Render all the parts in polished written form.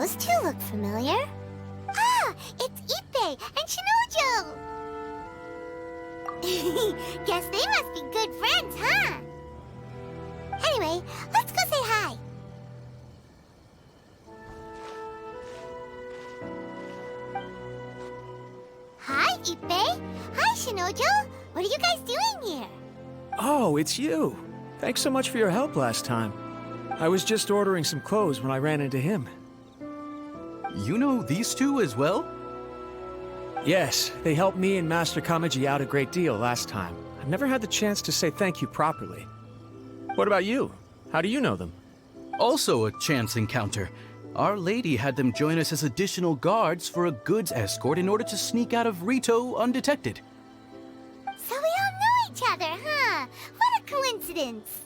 Those two look familiar. Ah, it's Ippei and Shinojo! Guess they must be good friends, huh? Anyway, let's go say hi. Hi, Ippei. Hi, Shinojo. What are you guys doing here? Oh, it's you. Thanks so much for your help last time. I was just ordering some clothes when I ran into him. You know these two as well? Yes, they helped me and Master Kamaji out a great deal last time. I've never had the chance to say thank you properly. What about you? How do you know them? Also a chance encounter. Our lady had them join us as additional guards for a goods escort in order to sneak out of Rito undetected. So we all know each other, huh? What a coincidence.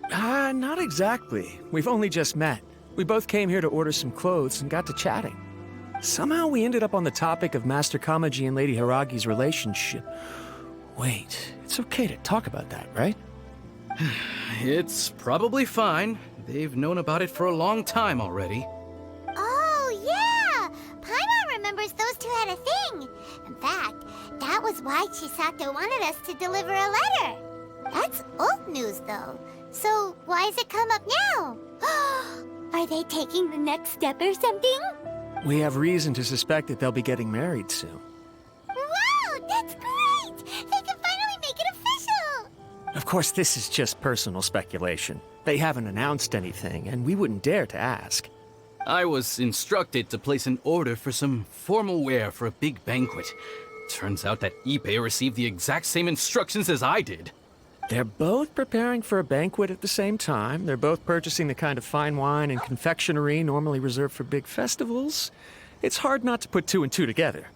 Not exactly. We've only just met. We both came here to order some clothes and got to chatting. Somehow we ended up on the topic of Master Kamaji and Lady Hiragi's relationship. Wait, it's okay to talk about that, right? It's probably fine. They've known about it for a long time already. Oh, yeah! Paimon remembers those two had a thing. In fact, that was why Chisato wanted us to deliver a letter. That's old news, though. So why has it come up now? Are they taking the next step or something? We have reason to suspect that they'll be getting married soon. Wow, that's great! They can finally make it official! Of course, this is just personal speculation. They haven't announced anything, and we wouldn't dare to ask. I was instructed to place an order for some formal wear for a big banquet. Turns out that Ippei received the exact same instructions as I did. They're both preparing for a banquet at the same time. They're both purchasing the kind of fine wine and confectionery normally reserved for big festivals. It's hard not to put two and two together.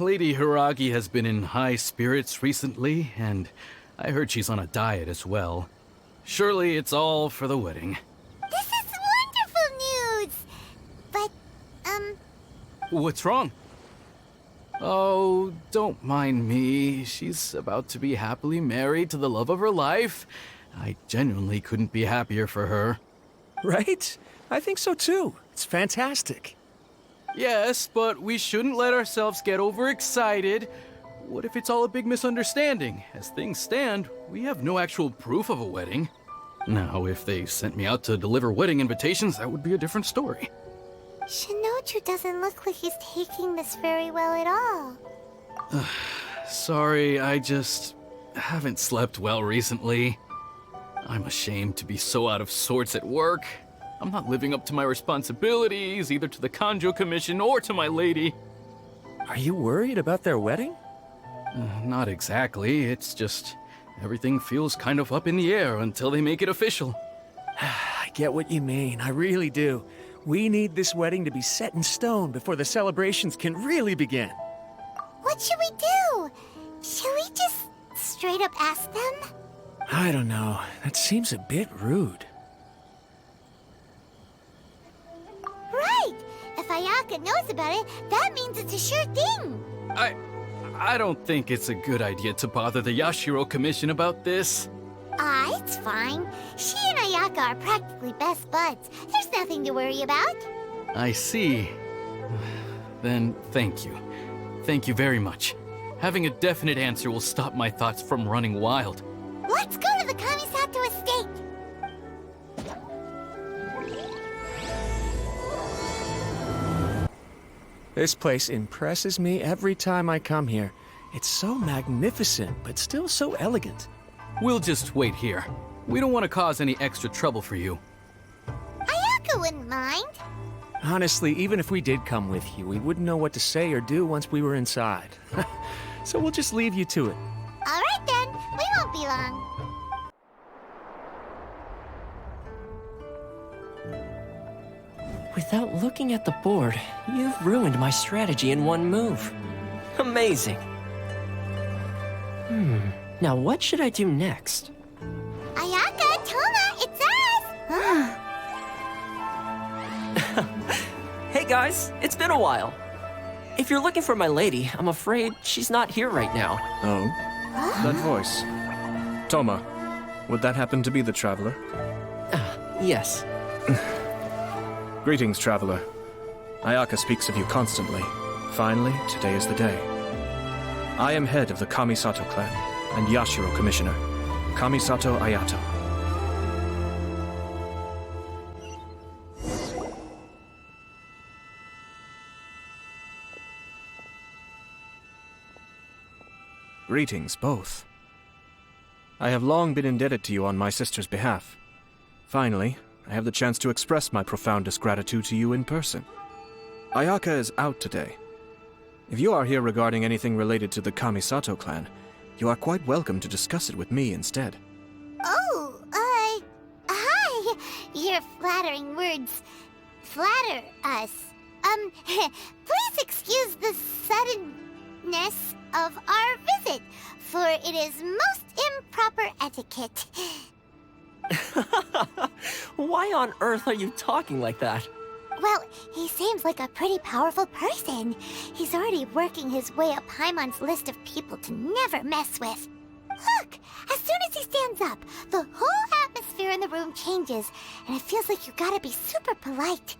Lady Hiragi has been in high spirits recently, and I heard she's on a diet as well. Surely it's all for the wedding. This is wonderful news! But, What's wrong? Oh, don't mind me. She's about to be happily married to the love of her life. I genuinely couldn't be happier for her. Right? I think so too. It's fantastic. Yes, but we shouldn't let ourselves get overexcited. What if it's all a big misunderstanding? As things stand, we have no actual proof of a wedding. Now, if they sent me out to deliver wedding invitations, that would be a different story. Shinoju doesn't look like he's taking this very well at all. Sorry, I just haven't slept well recently. I'm ashamed to be so out of sorts at work. I'm not living up to my responsibilities, either to the Kanjo Commission or to my lady. Are you worried about their wedding? Not exactly, it's just everything feels kind of up in the air until they make it official. I get what you mean, I really do. We need this wedding to be set in stone before the celebrations can really begin. What should we do? Should we just straight up ask them? I don't know. That seems a bit rude. Right! If Ayaka knows about it, that means it's a sure thing. I don't think it's a good idea to bother the Yashiro Commission about this. It's fine. She and Ayaka are practically best buds. There's nothing to worry about. I see. Then thank you. Thank you very much. Having a definite answer will stop my thoughts from running wild. Let's go to the Kamisato estate. This place impresses me every time I come here. It's so magnificent, but still so elegant. We'll just wait here. We don't want to cause any extra trouble for you. Ayaka wouldn't mind. Honestly, even if we did come with you, we wouldn't know what to say or do once we were inside. So we'll just leave you to it. All right then, we won't be long. Without looking at the board, you've ruined my strategy in one move. Amazing. Now what should I do next? Ayaka, Toma, it's us! Hey guys, it's been a while. If you're looking for my lady, I'm afraid she's not here right now. Oh? That voice. Toma, would that happen to be the Traveler? Yes. Greetings, Traveler. Ayaka speaks of you constantly. Finally, today is the day. I am head of the Kamisato clan and Yashiro Commissioner, Kamisato Ayato. Greetings, both. I have long been indebted to you on my sister's behalf. Finally, I have the chance to express my profoundest gratitude to you in person. Ayaka is out today. If you are here regarding anything related to the Kamisato clan, you are quite welcome to discuss it with me instead. Oh, hi. Your flattering words flatter us. Please excuse the suddenness of our visit, for it is most improper etiquette. Why on earth are you talking like that? Well, he seems like a pretty powerful person. He's already working his way up Paimon's list of people to never mess with. Look! As soon as he stands up, the whole atmosphere in the room changes, and it feels like you gotta be super polite.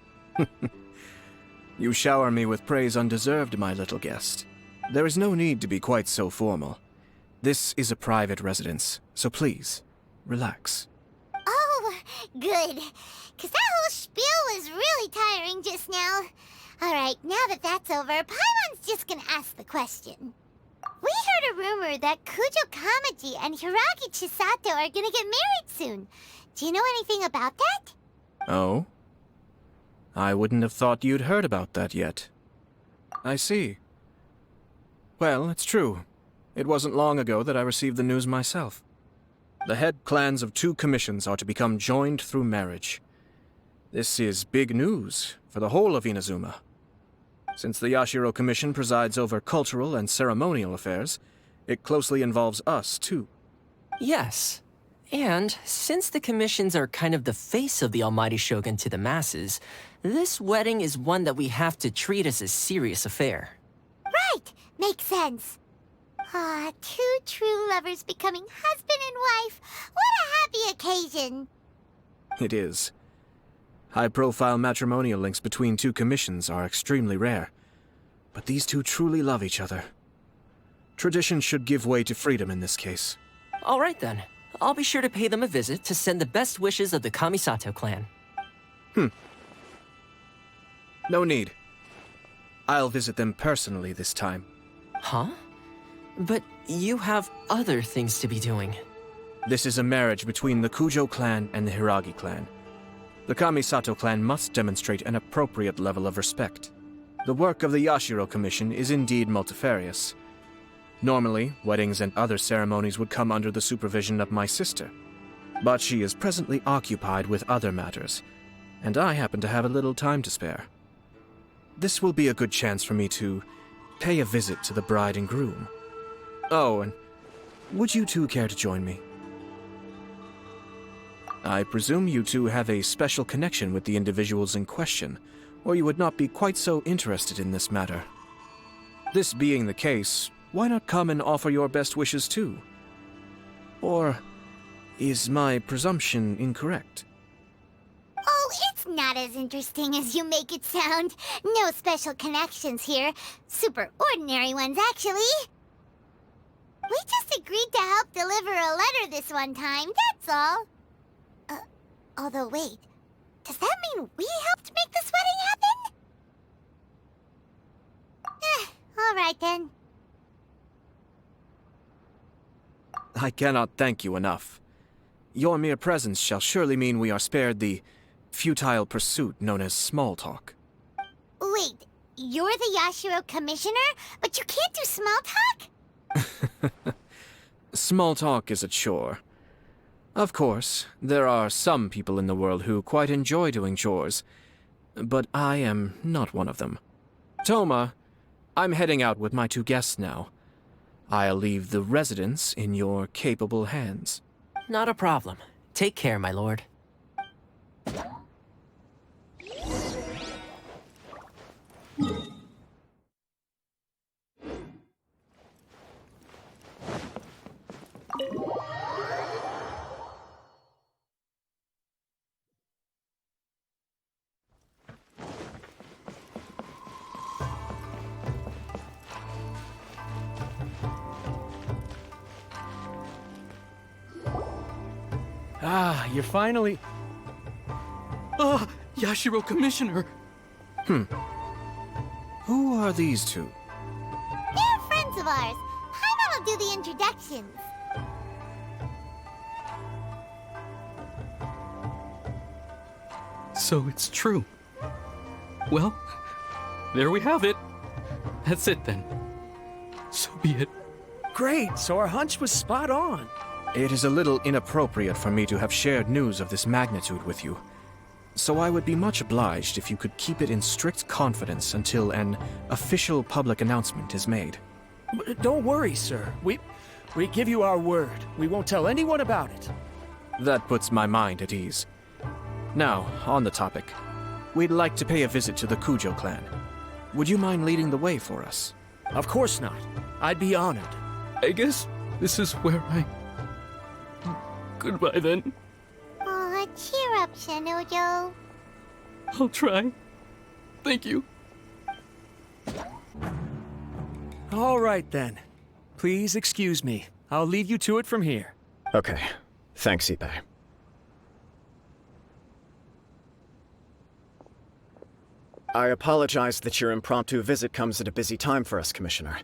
You shower me with praise undeserved, my little guest. There is no need to be quite so formal. This is a private residence, so please, relax. Oh, good. 'Cause that whole spiel was really tiring just now. Alright, now that that's over, Paimon's just gonna ask the question. We heard a rumor that Kujo Kamaji and Hiragi Chisato are gonna get married soon. Do you know anything about that? Oh? I wouldn't have thought you'd heard about that yet. I see. Well, it's true. It wasn't long ago that I received the news myself. The head clans of 2 commissions are to become joined through marriage. This is big news for the whole of Inazuma. Since the Yashiro Commission presides over cultural and ceremonial affairs, it closely involves us, too. Yes. And since the commissions are kind of the face of the Almighty Shogun to the masses, this wedding is one that we have to treat as a serious affair. Right, makes sense. Ah, 2 true lovers becoming husband and wife. What a happy occasion. It is. High-profile matrimonial links between 2 commissions are extremely rare, but these 2 truly love each other. Tradition should give way to freedom in this case. All right then. I'll be sure to pay them a visit to send the best wishes of the Kamisato clan. No need. I'll visit them personally this time. Huh? But you have other things to be doing. This is a marriage between the Kujo clan and the Hiragi clan. The Kamisato clan must demonstrate an appropriate level of respect. The work of the Yashiro Commission is indeed multifarious. Normally, weddings and other ceremonies would come under the supervision of my sister. But she is presently occupied with other matters, and I happen to have a little time to spare. This will be a good chance for me to pay a visit to the bride and groom. Oh, and would you 2 care to join me? I presume you 2 have a special connection with the individuals in question, or you would not be quite so interested in this matter. This being the case, why not come and offer your best wishes too? Or is my presumption incorrect? Oh, it's not as interesting as you make it sound. No special connections here. Super ordinary ones, actually. We just agreed to help deliver a letter this one time, that's all. Although, wait. Does that mean we helped make this wedding happen? All right then. I cannot thank you enough. Your mere presence shall surely mean we are spared the futile pursuit known as small talk. Wait, you're the Yashiro Commissioner, but you can't do small talk? Small talk is a chore. Of course, there are some people in the world who quite enjoy doing chores, but I am not one of them. Toma, I'm heading out with my 2 guests now. I'll leave the residence in your capable hands. Not a problem. Take care, my lord. Ah, you're finally... Ah, Yashiro Commissioner! Who are these two? They're friends of ours. Paimon will do the introductions. So it's true. Well, there we have it. That's it then. So be it. Great, so our hunch was spot on. It is a little inappropriate for me to have shared news of this magnitude with you. So I would be much obliged if you could keep it in strict confidence until an official public announcement is made. Don't worry, sir. We give you our word. We won't tell anyone about it. That puts my mind at ease. Now, on the topic. We'd like to pay a visit to the Kujo clan. Would you mind leading the way for us? Of course not. I'd be honored. I guess this is where I... Goodbye then. Aw, cheer up, Shanojo. I'll try. Thank you. All right, then. Please excuse me. I'll leave you to it from here. Okay. Thanks, Ippei. I apologize that your impromptu visit comes at a busy time for us, Commissioner.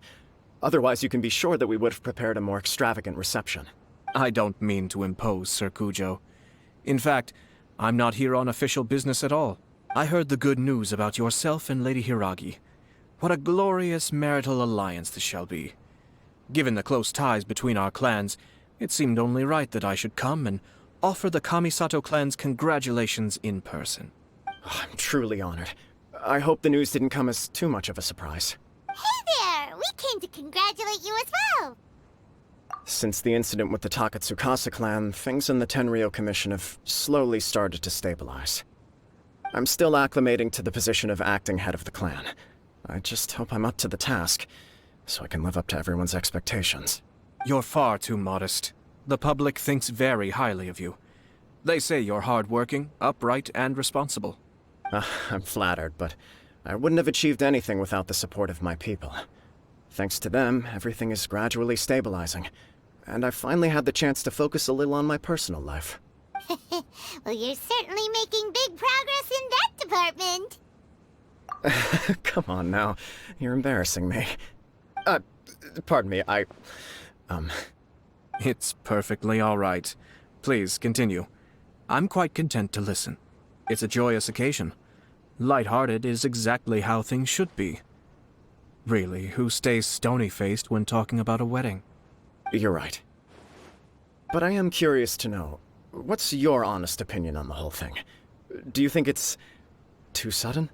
Otherwise, you can be sure that we would have prepared a more extravagant reception. I don't mean to impose, Sir Kujo. In fact, I'm not here on official business at all. I heard the good news about yourself and Lady Hiragi. What a glorious marital alliance this shall be. Given the close ties between our clans, it seemed only right that I should come and offer the Kamisato clan's congratulations in person. I'm truly honored. I hope the news didn't come as too much of a surprise. Hey there! We came to congratulate you as well! Since the incident with the Takatsukasa clan, things in the Tenryou Commission have slowly started to stabilize. I'm still acclimating to the position of acting head of the clan. I just hope I'm up to the task, so I can live up to everyone's expectations. You're far too modest. The public thinks very highly of you. They say you're hardworking, upright, and responsible. I'm flattered, but I wouldn't have achieved anything without the support of my people. Thanks to them, everything is gradually stabilizing, and I've finally had the chance to focus a little on my personal life. Well, you're certainly making big progress in that department. Come on now, you're embarrassing me. Pardon me, It's perfectly all right. Please, continue. I'm quite content to listen. It's a joyous occasion. Light-hearted is exactly how things should be. Really, who stays stony-faced when talking about a wedding? You're right. But I am curious to know, what's your honest opinion on the whole thing? Do you think it's too sudden?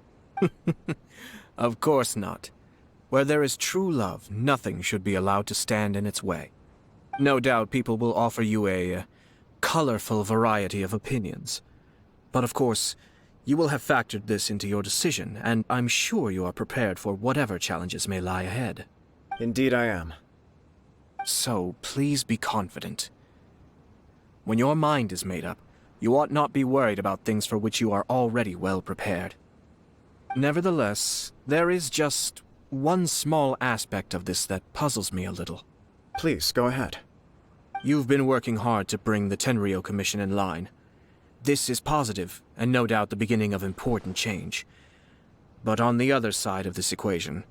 Of course not. Where there is true love, nothing should be allowed to stand in its way. No doubt people will offer you a colorful variety of opinions. But of course, you will have factored this into your decision, and I'm sure you are prepared for whatever challenges may lie ahead. Indeed I am. So, please be confident. When your mind is made up, you ought not be worried about things for which you are already well prepared. Nevertheless, there is just one small aspect of this that puzzles me a little. Please, go ahead. You've been working hard to bring the Tenryou Commission in line. This is positive, and no doubt the beginning of important change. But on the other side of this equation,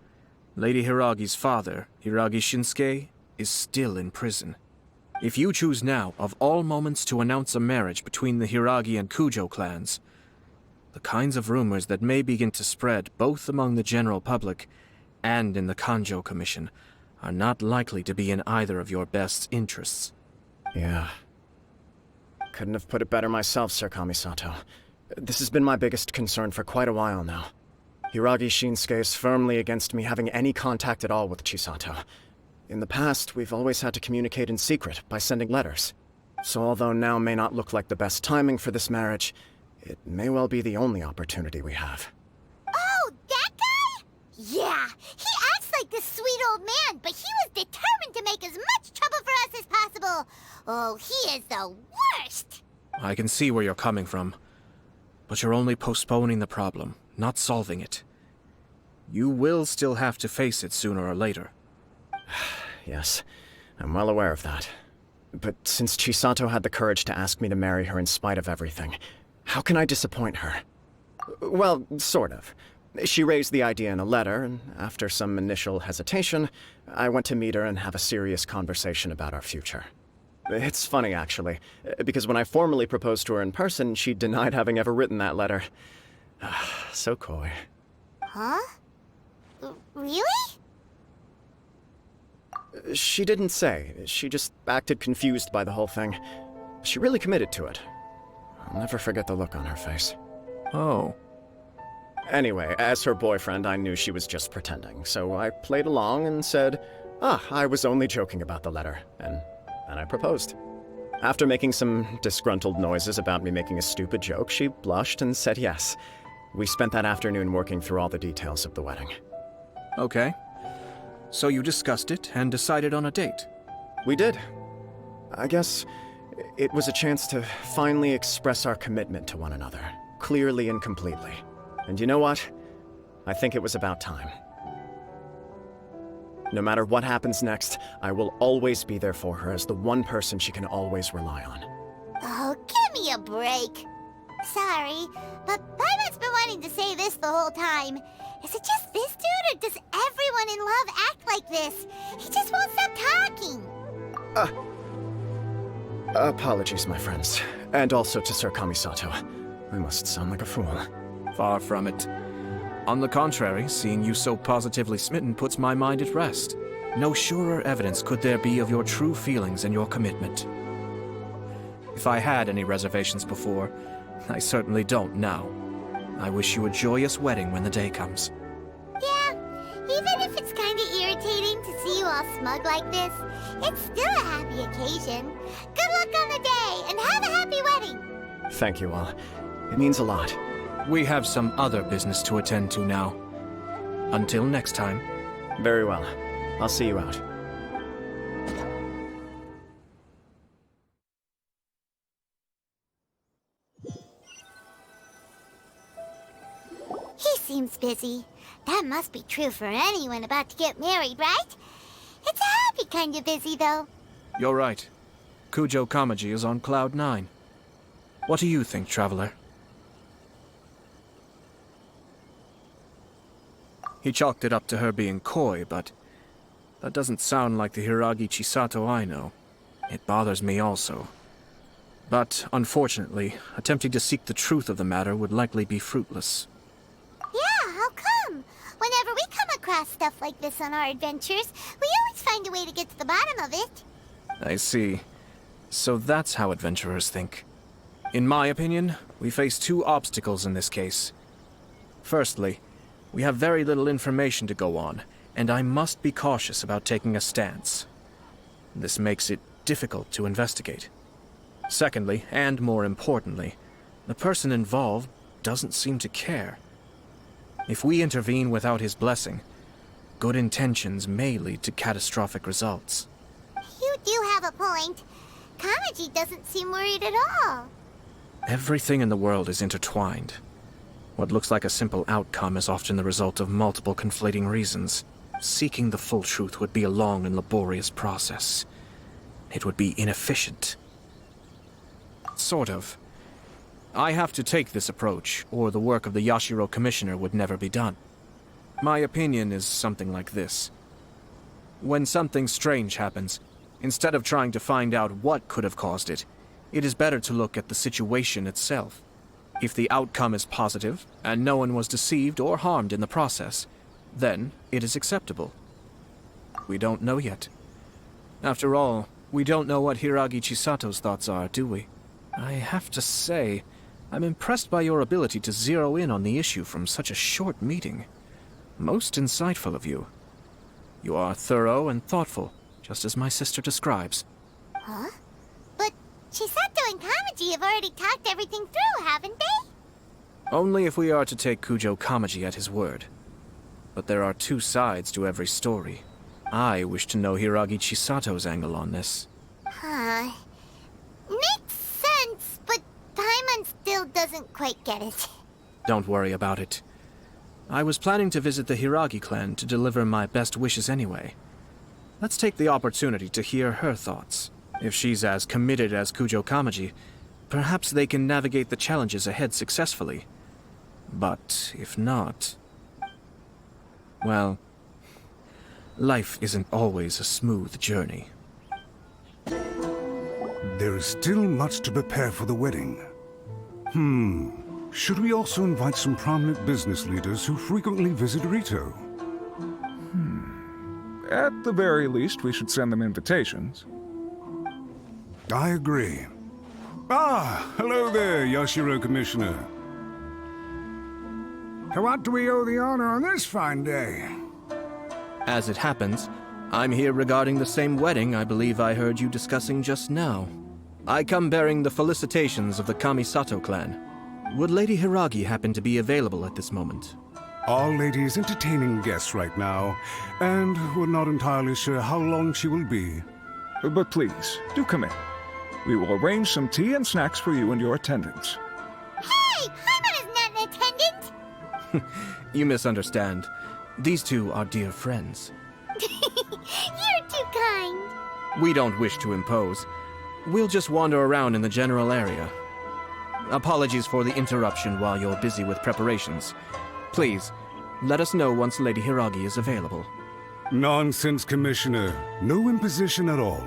Lady Hiragi's father, Hiragi Shinsuke, is still in prison. If you choose now, of all moments, to announce a marriage between the Hiragi and Kujo clans, the kinds of rumors that may begin to spread both among the general public and in the Kanjo Commission are not likely to be in either of your best interests. Yeah. Couldn't have put it better myself, Sir Kamisato. This has been my biggest concern for quite a while now. Hiragi Shinsuke is firmly against me having any contact at all with Chisato. In the past, we've always had to communicate in secret by sending letters. So although now may not look like the best timing for this marriage, it may well be the only opportunity we have. Oh, that guy? Yeah, he acts like this sweet old man, but he was determined to make as much trouble for us as possible. Oh, he is the worst! I can see where you're coming from, but you're only postponing the problem, not solving it. You will still have to face it sooner or later. Yes, I'm well aware of that. But since Chisato had the courage to ask me to marry her in spite of everything, how can I disappoint her? Well, sort of. She raised the idea in a letter, and after some initial hesitation, I went to meet her and have a serious conversation about our future. It's funny, actually, because when I formally proposed to her in person, she denied having ever written that letter. So coy. Huh? Really? She didn't say. She just acted confused by the whole thing. She really committed to it. I'll never forget the look on her face. Oh. Anyway, as her boyfriend, I knew she was just pretending, so I played along and said, I was only joking about the letter, and I proposed. After making some disgruntled noises about me making a stupid joke, she blushed and said yes. We spent that afternoon working through all the details of the wedding. Okay. So you discussed it and decided on a date? We did. I guess it was a chance to finally express our commitment to one another, clearly and completely. And you know what? I think it was about time. No matter what happens next, I will always be there for her as the one person she can always rely on. Oh, give me a break. Sorry, but Paimon's been wanting to say this the whole time. Is it just this dude, or does everyone in love act like this? He just won't stop talking. Apologies, my friends. And also to Sir Kamisato. I must sound like a fool. Far from it. On the contrary, seeing you so positively smitten puts my mind at rest. No surer evidence could there be of your true feelings and your commitment. If I had any reservations before, I certainly don't now. I wish you a joyous wedding when the day comes. Yeah, even if it's kinda irritating to see you all smug like this, it's still a happy occasion. Good luck on the day, and have a happy wedding! Thank you all. It means a lot. We have some other business to attend to now. Until next time. Very well. I'll see you out. He seems busy. That must be true for anyone about to get married, right? It's a happy kind of busy, though. You're right. Kujo Kamaji is on Cloud 9. What do you think, Traveler? He chalked it up to her being coy, but that doesn't sound like the Hiragi Chisato I know. It bothers me also. But, unfortunately, attempting to seek the truth of the matter would likely be fruitless. Yeah, how come? Whenever we come across stuff like this on our adventures, we always find a way to get to the bottom of it. I see. So that's how adventurers think. In my opinion, we face two obstacles in this case. Firstly, we have very little information to go on, and I must be cautious about taking a stance. This makes it difficult to investigate. Secondly, and more importantly, the person involved doesn't seem to care. If we intervene without his blessing, good intentions may lead to catastrophic results. You do have a point. Kamaji doesn't seem worried at all. Everything in the world is intertwined. What looks like a simple outcome is often the result of multiple conflating reasons. Seeking the full truth would be a long and laborious process. It would be inefficient. Sort of. I have to take this approach, or the work of the Yashiro Commissioner would never be done. My opinion is something like this. When something strange happens, instead of trying to find out what could have caused it, it is better to look at the situation itself. If the outcome is positive, and no one was deceived or harmed in the process, then it is acceptable. We don't know yet. After all, we don't know what Hiragi Chisato's thoughts are, do we? I have to say, I'm impressed by your ability to zero in on the issue from such a short meeting. Most insightful of you. You are thorough and thoughtful, just as my sister describes. Huh? But Chisato and Kamaji have already talked everything through, haven't they? Only if we are to take Kujo Kamaji at his word. But there are two sides to every story. I wish to know Hiragi Chisato's angle on this. Huh. Makes sense, but Paimon still doesn't quite get it. Don't worry about it. I was planning to visit the Hiragi clan to deliver my best wishes anyway. Let's take the opportunity to hear her thoughts. If she's as committed as Kujo Kamaji, perhaps they can navigate the challenges ahead successfully. But if not... well, life isn't always a smooth journey. There is still much to prepare for the wedding. Should we also invite some prominent business leaders who frequently visit Rito? At the very least, we should send them invitations. I agree. Ah, hello there, Yashiro Commissioner. To what do we owe the honor on this fine day? As it happens, I'm here regarding the same wedding I believe I heard you discussing just now. I come bearing the felicitations of the Kamisato clan. Would Lady Hiragi happen to be available at this moment? Our lady is entertaining guests right now, and we're not entirely sure how long she will be. But please, do come in. We will arrange some tea and snacks for you and your attendants. Hey, Paimon is not an attendant! You misunderstand. These two are dear friends. You're too kind. We don't wish to impose. We'll just wander around in the general area. Apologies for the interruption while you're busy with preparations. Please, let us know once Lady Hiragi is available. Nonsense, Commissioner. No imposition at all.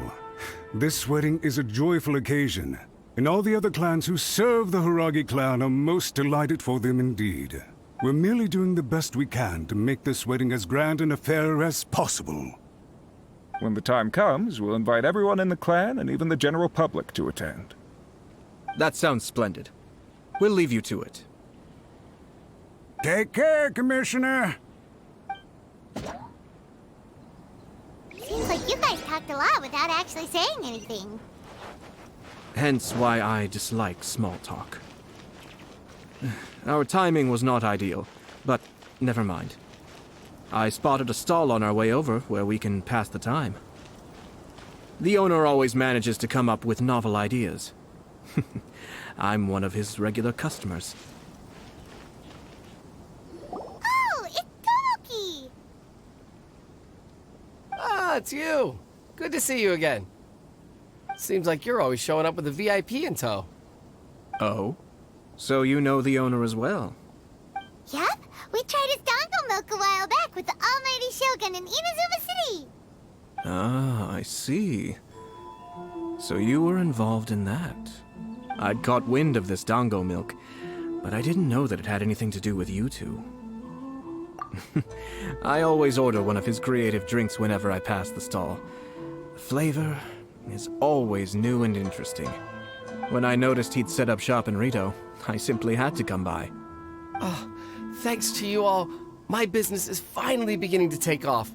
This wedding is a joyful occasion, and all the other clans who serve the Hiragi clan are most delighted for them indeed. We're merely doing the best we can to make this wedding as grand an affair as possible. When the time comes, we'll invite everyone in the clan and even the general public to attend. That sounds splendid. We'll leave you to it. Take care, Commissioner. Seems like you guys talked a lot without actually saying anything. Hence why I dislike small talk. Our timing was not ideal, but never mind. I spotted a stall on our way over where we can pass the time. The owner always manages to come up with novel ideas. I'm one of his regular customers. Oh, it's Tomoki! Ah, it's you. Good to see you again. Seems like you're always showing up with a VIP in tow. Oh? So you know the owner as well? Yup, we tried his dango milk a while back with the almighty Shogun in Inazuma City. Ah, I see. So you were involved in that. I'd caught wind of this dango milk, but I didn't know that it had anything to do with you two. I always order one of his creative drinks whenever I pass the stall. The flavor is always new and interesting. When I noticed he'd set up shop in Rito, I simply had to come by. Thanks to you all, my business is finally beginning to take off.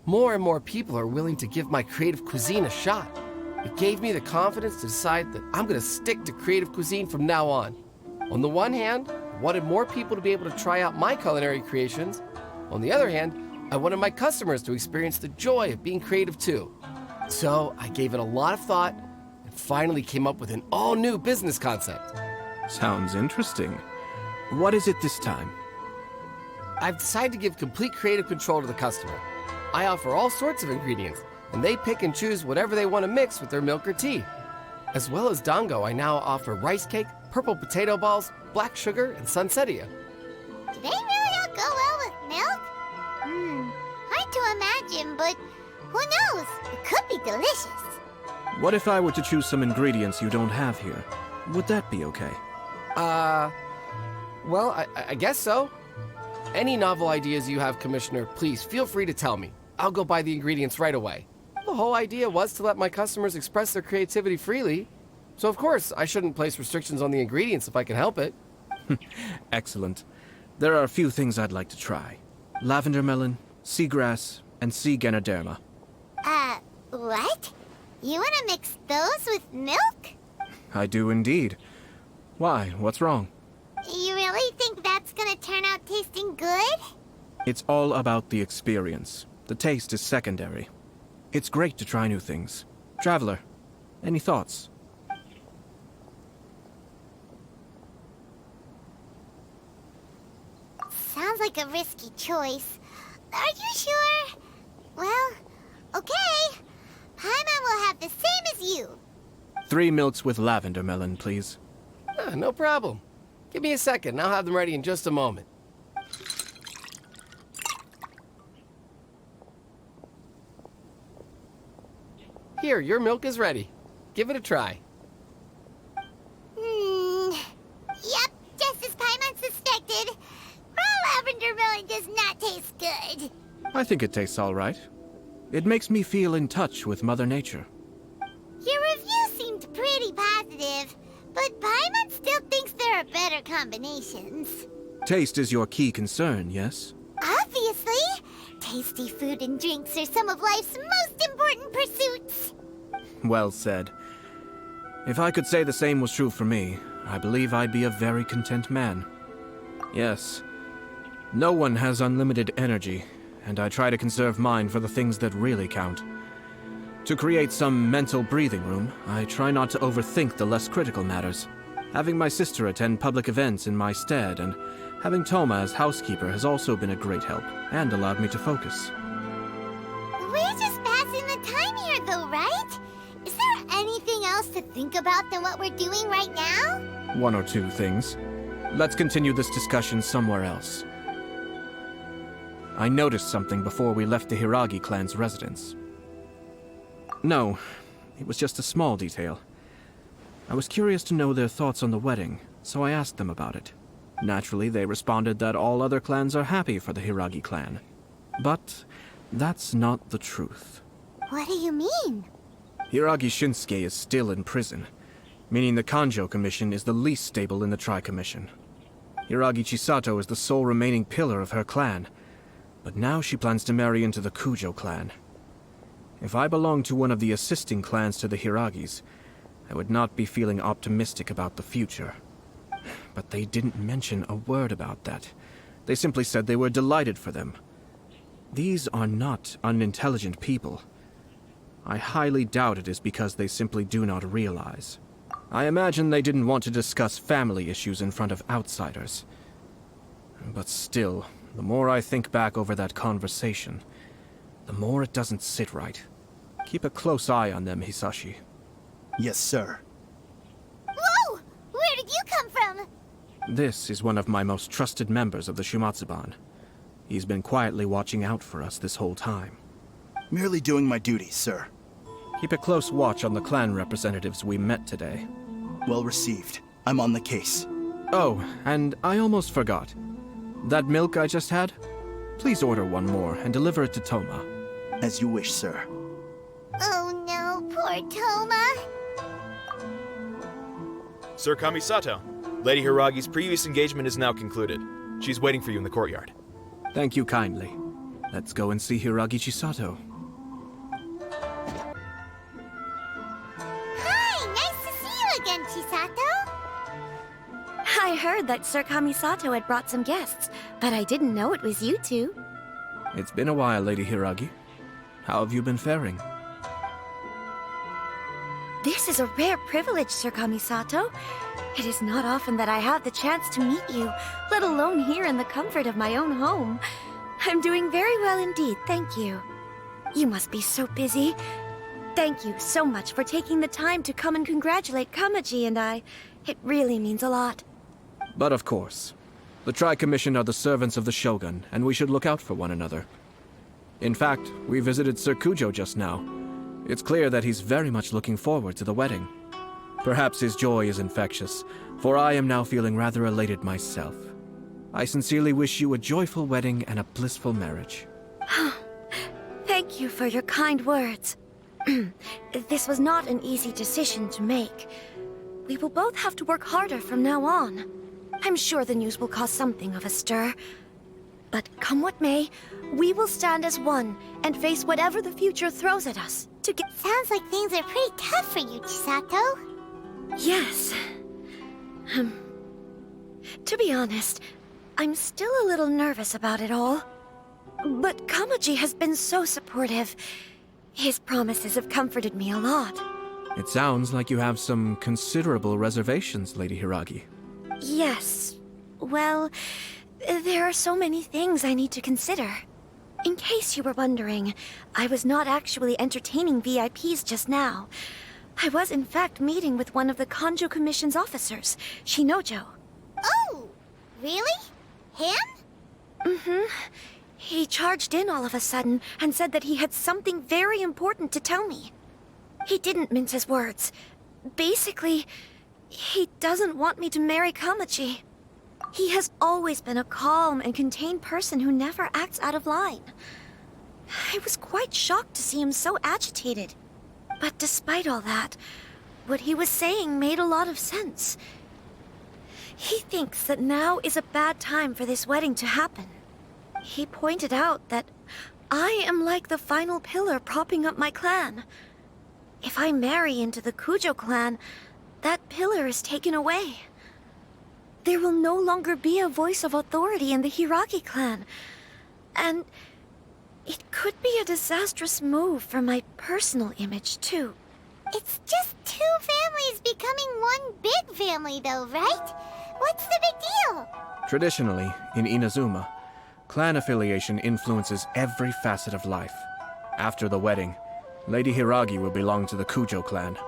More and more people are willing to give my creative cuisine a shot. It gave me the confidence to decide that I'm going to stick to creative cuisine from now on. On the one hand, I wanted more people to be able to try out my culinary creations. On the other hand, I wanted my customers to experience the joy of being creative too. So I gave it a lot of thought and finally came up with an all-new business concept. Sounds interesting. What is it this time? I've decided to give complete creative control to the customer. I offer all sorts of ingredients, and they pick and choose whatever they want to mix with their milk or tea. As well as dango, I now offer rice cake, purple potato balls, black sugar, and sunsettia. Do they really all go well with milk? Hard to imagine, but who knows? It could be delicious. What if I were to choose some ingredients you don't have here? Would that be okay? Well, I guess so. Any novel ideas you have, Commissioner, please feel free to tell me. I'll go buy the ingredients right away. The whole idea was to let my customers express their creativity freely. So of course, I shouldn't place restrictions on the ingredients if I can help it. Excellent. There are a few things I'd like to try. Lavender melon, seagrass, and sea ganoderma. What? You want to mix those with milk? I do indeed. Why? What's wrong? You really think that's gonna turn out tasting good? It's all about the experience. The taste is secondary. It's great to try new things. Traveler, any thoughts? Sounds like a risky choice. Are you sure? Well, okay. Paimon will have the same as you. 3 milks with lavender melon, please. No problem. Give me a second, and I'll have them ready in just a moment. Here, your milk is ready. Give it a try. Yep, just as Paimon suspected. Raw lavender melon does not taste good. I think it tastes all right. It makes me feel in touch with Mother Nature. Your review seemed pretty positive, but Paimon still thinks there are better combinations. Taste is your key concern, yes? Obviously! Tasty food and drinks are some of life's most important pursuits. Well said. If I could say the same was true for me, I believe I'd be a very content man. Yes. No one has unlimited energy, and I try to conserve mine for the things that really count. To create some mental breathing room, I try not to overthink the less critical matters. Having my sister attend public events in my stead, and having Toma as housekeeper has also been a great help, and allowed me to focus. We're just passing the time here though, right? Is there anything else to think about than what we're doing right now? 1 or 2 things. Let's continue this discussion somewhere else. I noticed something before we left the Hiragi clan's residence. No, it was just a small detail. I was curious to know their thoughts on the wedding, so I asked them about it. Naturally, they responded that all other clans are happy for the Hiragi clan. But that's not the truth. What do you mean? Hiragi Shinsuke is still in prison, meaning the Kanjo Commission is the least stable in the Tri-Commission. Hiragi Chisato is the sole remaining pillar of her clan, but now she plans to marry into the Kujo clan. If I belonged to one of the assisting clans to the Hiragis, I would not be feeling optimistic about the future. But they didn't mention a word about that. They simply said they were delighted for them. These are not unintelligent people. I highly doubt it is because they simply do not realize. I imagine they didn't want to discuss family issues in front of outsiders. But still, the more I think back over that conversation, the more it doesn't sit right. Keep a close eye on them, Hisashi. Yes, sir. Whoa! Where did you come from? This is one of my most trusted members of the Shumatsuban. He's been quietly watching out for us this whole time. Merely doing my duty, sir. Keep a close watch on the clan representatives we met today. Well received. I'm on the case. Oh, and I almost forgot. That milk I just had? Please order 1 more and deliver it to Toma. As you wish, sir. Oh no, poor Toma. Sir Kamisato, Lady Hiragi's previous engagement is now concluded. She's waiting for you in the courtyard. Thank you kindly. Let's go and see Hiragi Chisato. Hi, nice to see you again, Chisato. I heard that Sir Kamisato had brought some guests, but I didn't know it was you two. It's been a while, Lady Hiragi. How have you been faring? This is a rare privilege, Sir Kamisato. It is not often that I have the chance to meet you, let alone here in the comfort of my own home. I'm doing very well indeed, thank you. You must be so busy. Thank you so much for taking the time to come and congratulate Kamaji and I. It really means a lot. But of course. The Tri-Commission are the servants of the Shogun, and we should look out for one another. In fact, we visited Sir Kujo just now. It's clear that he's very much looking forward to the wedding. Perhaps his joy is infectious, for I am now feeling rather elated myself. I sincerely wish you a joyful wedding and a blissful marriage. Thank you for your kind words. This was not an easy decision to make. We will both have to work harder from now on. I'm sure the news will cause something of a stir. But come what may, we will stand as one and face whatever the future throws at us. Sounds like things are pretty tough for you, Chisato. Yes. To be honest, I'm still a little nervous about it all. But Kamaji has been so supportive. His promises have comforted me a lot. It sounds like you have some considerable reservations, Lady Hiragi. Yes. Well, there are so many things I need to consider. In case you were wondering, I was not actually entertaining VIPs just now. I was in fact meeting with one of the Kanjo Commission's officers, Shinojo. Oh, really? Him? Mm-hmm. He charged in all of a sudden and said that he had something very important to tell me. He didn't mince his words. Basically, he doesn't want me to marry Kamaji. He has always been a calm and contained person who never acts out of line. I was quite shocked to see him so agitated. But despite all that, what he was saying made a lot of sense. He thinks that now is a bad time for this wedding to happen. He pointed out that I am like the final pillar propping up my clan. If I marry into the Kujo clan, that pillar is taken away. There will no longer be a voice of authority in the Hiragi clan. And it could be a disastrous move for my personal image, too. It's just two families becoming one big family, though, right? What's the big deal? Traditionally, in Inazuma, clan affiliation influences every facet of life. After the wedding, Lady Hiragi will belong to the Kujo clan.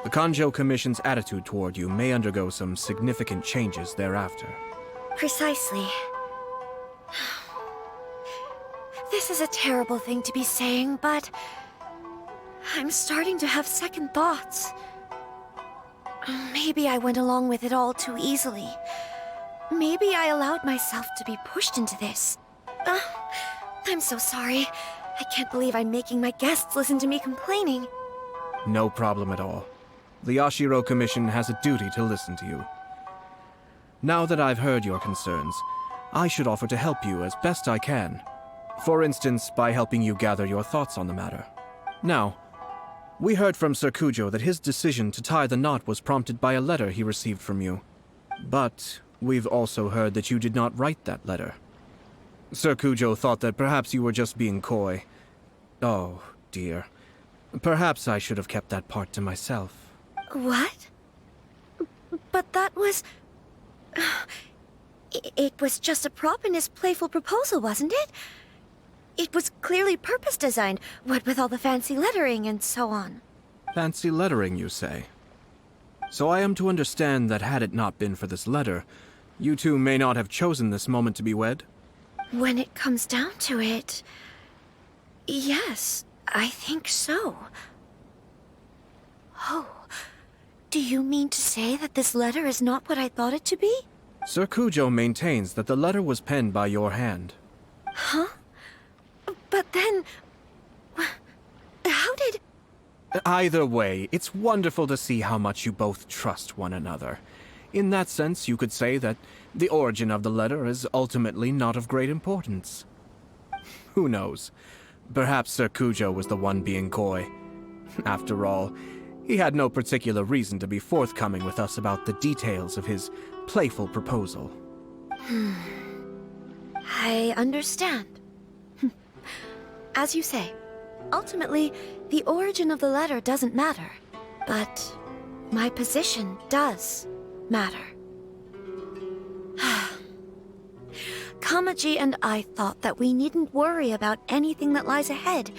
The Kanjo Commission's attitude toward you may undergo some significant changes thereafter. Precisely. This is a terrible thing to be saying, but I'm starting to have second thoughts. Maybe I went along with it all too easily. Maybe I allowed myself to be pushed into this. I'm so sorry. I can't believe I'm making my guests listen to me complaining. No problem at all. The Yashiro Commission has a duty to listen to you. Now that I've heard your concerns, I should offer to help you as best I can. For instance, by helping you gather your thoughts on the matter. Now, we heard from Sir Kujo that his decision to tie the knot was prompted by a letter he received from you. But we've also heard that you did not write that letter. Sir Kujo thought that perhaps you were just being coy. Oh, dear. Perhaps I should have kept that part to myself. What? But that was... It was just a prop in his playful proposal, wasn't it? It was clearly purpose-designed, what with all the fancy lettering and so on. Fancy lettering, you say? So I am to understand that had it not been for this letter, you two may not have chosen this moment to be wed? When it comes down to it... yes, I think so. Oh, do you mean to say that this letter is not what I thought it to be? Sir Kujo maintains that the letter was penned by your hand. Huh? But then... how did... Either way, it's wonderful to see how much you both trust one another. In that sense, you could say that the origin of the letter is ultimately not of great importance. Who knows? Perhaps Sir Kujo was the one being coy. After all, he had no particular reason to be forthcoming with us about the details of his playful proposal. I understand. As you say, ultimately, the origin of the letter doesn't matter. But my position does matter. Kamaji and I thought that we needn't worry about anything that lies ahead,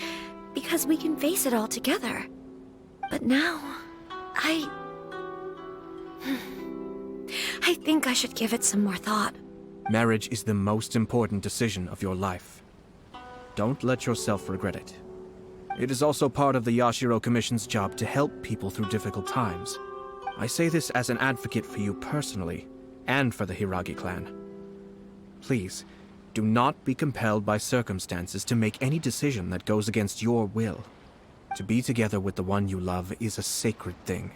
because we can face it all together. But now, I think I should give it some more thought. Marriage is the most important decision of your life. Don't let yourself regret it. It is also part of the Yashiro Commission's job to help people through difficult times. I say this as an advocate for you personally, and for the Hiragi clan. Please, do not be compelled by circumstances to make any decision that goes against your will. To be together with the one you love is a sacred thing.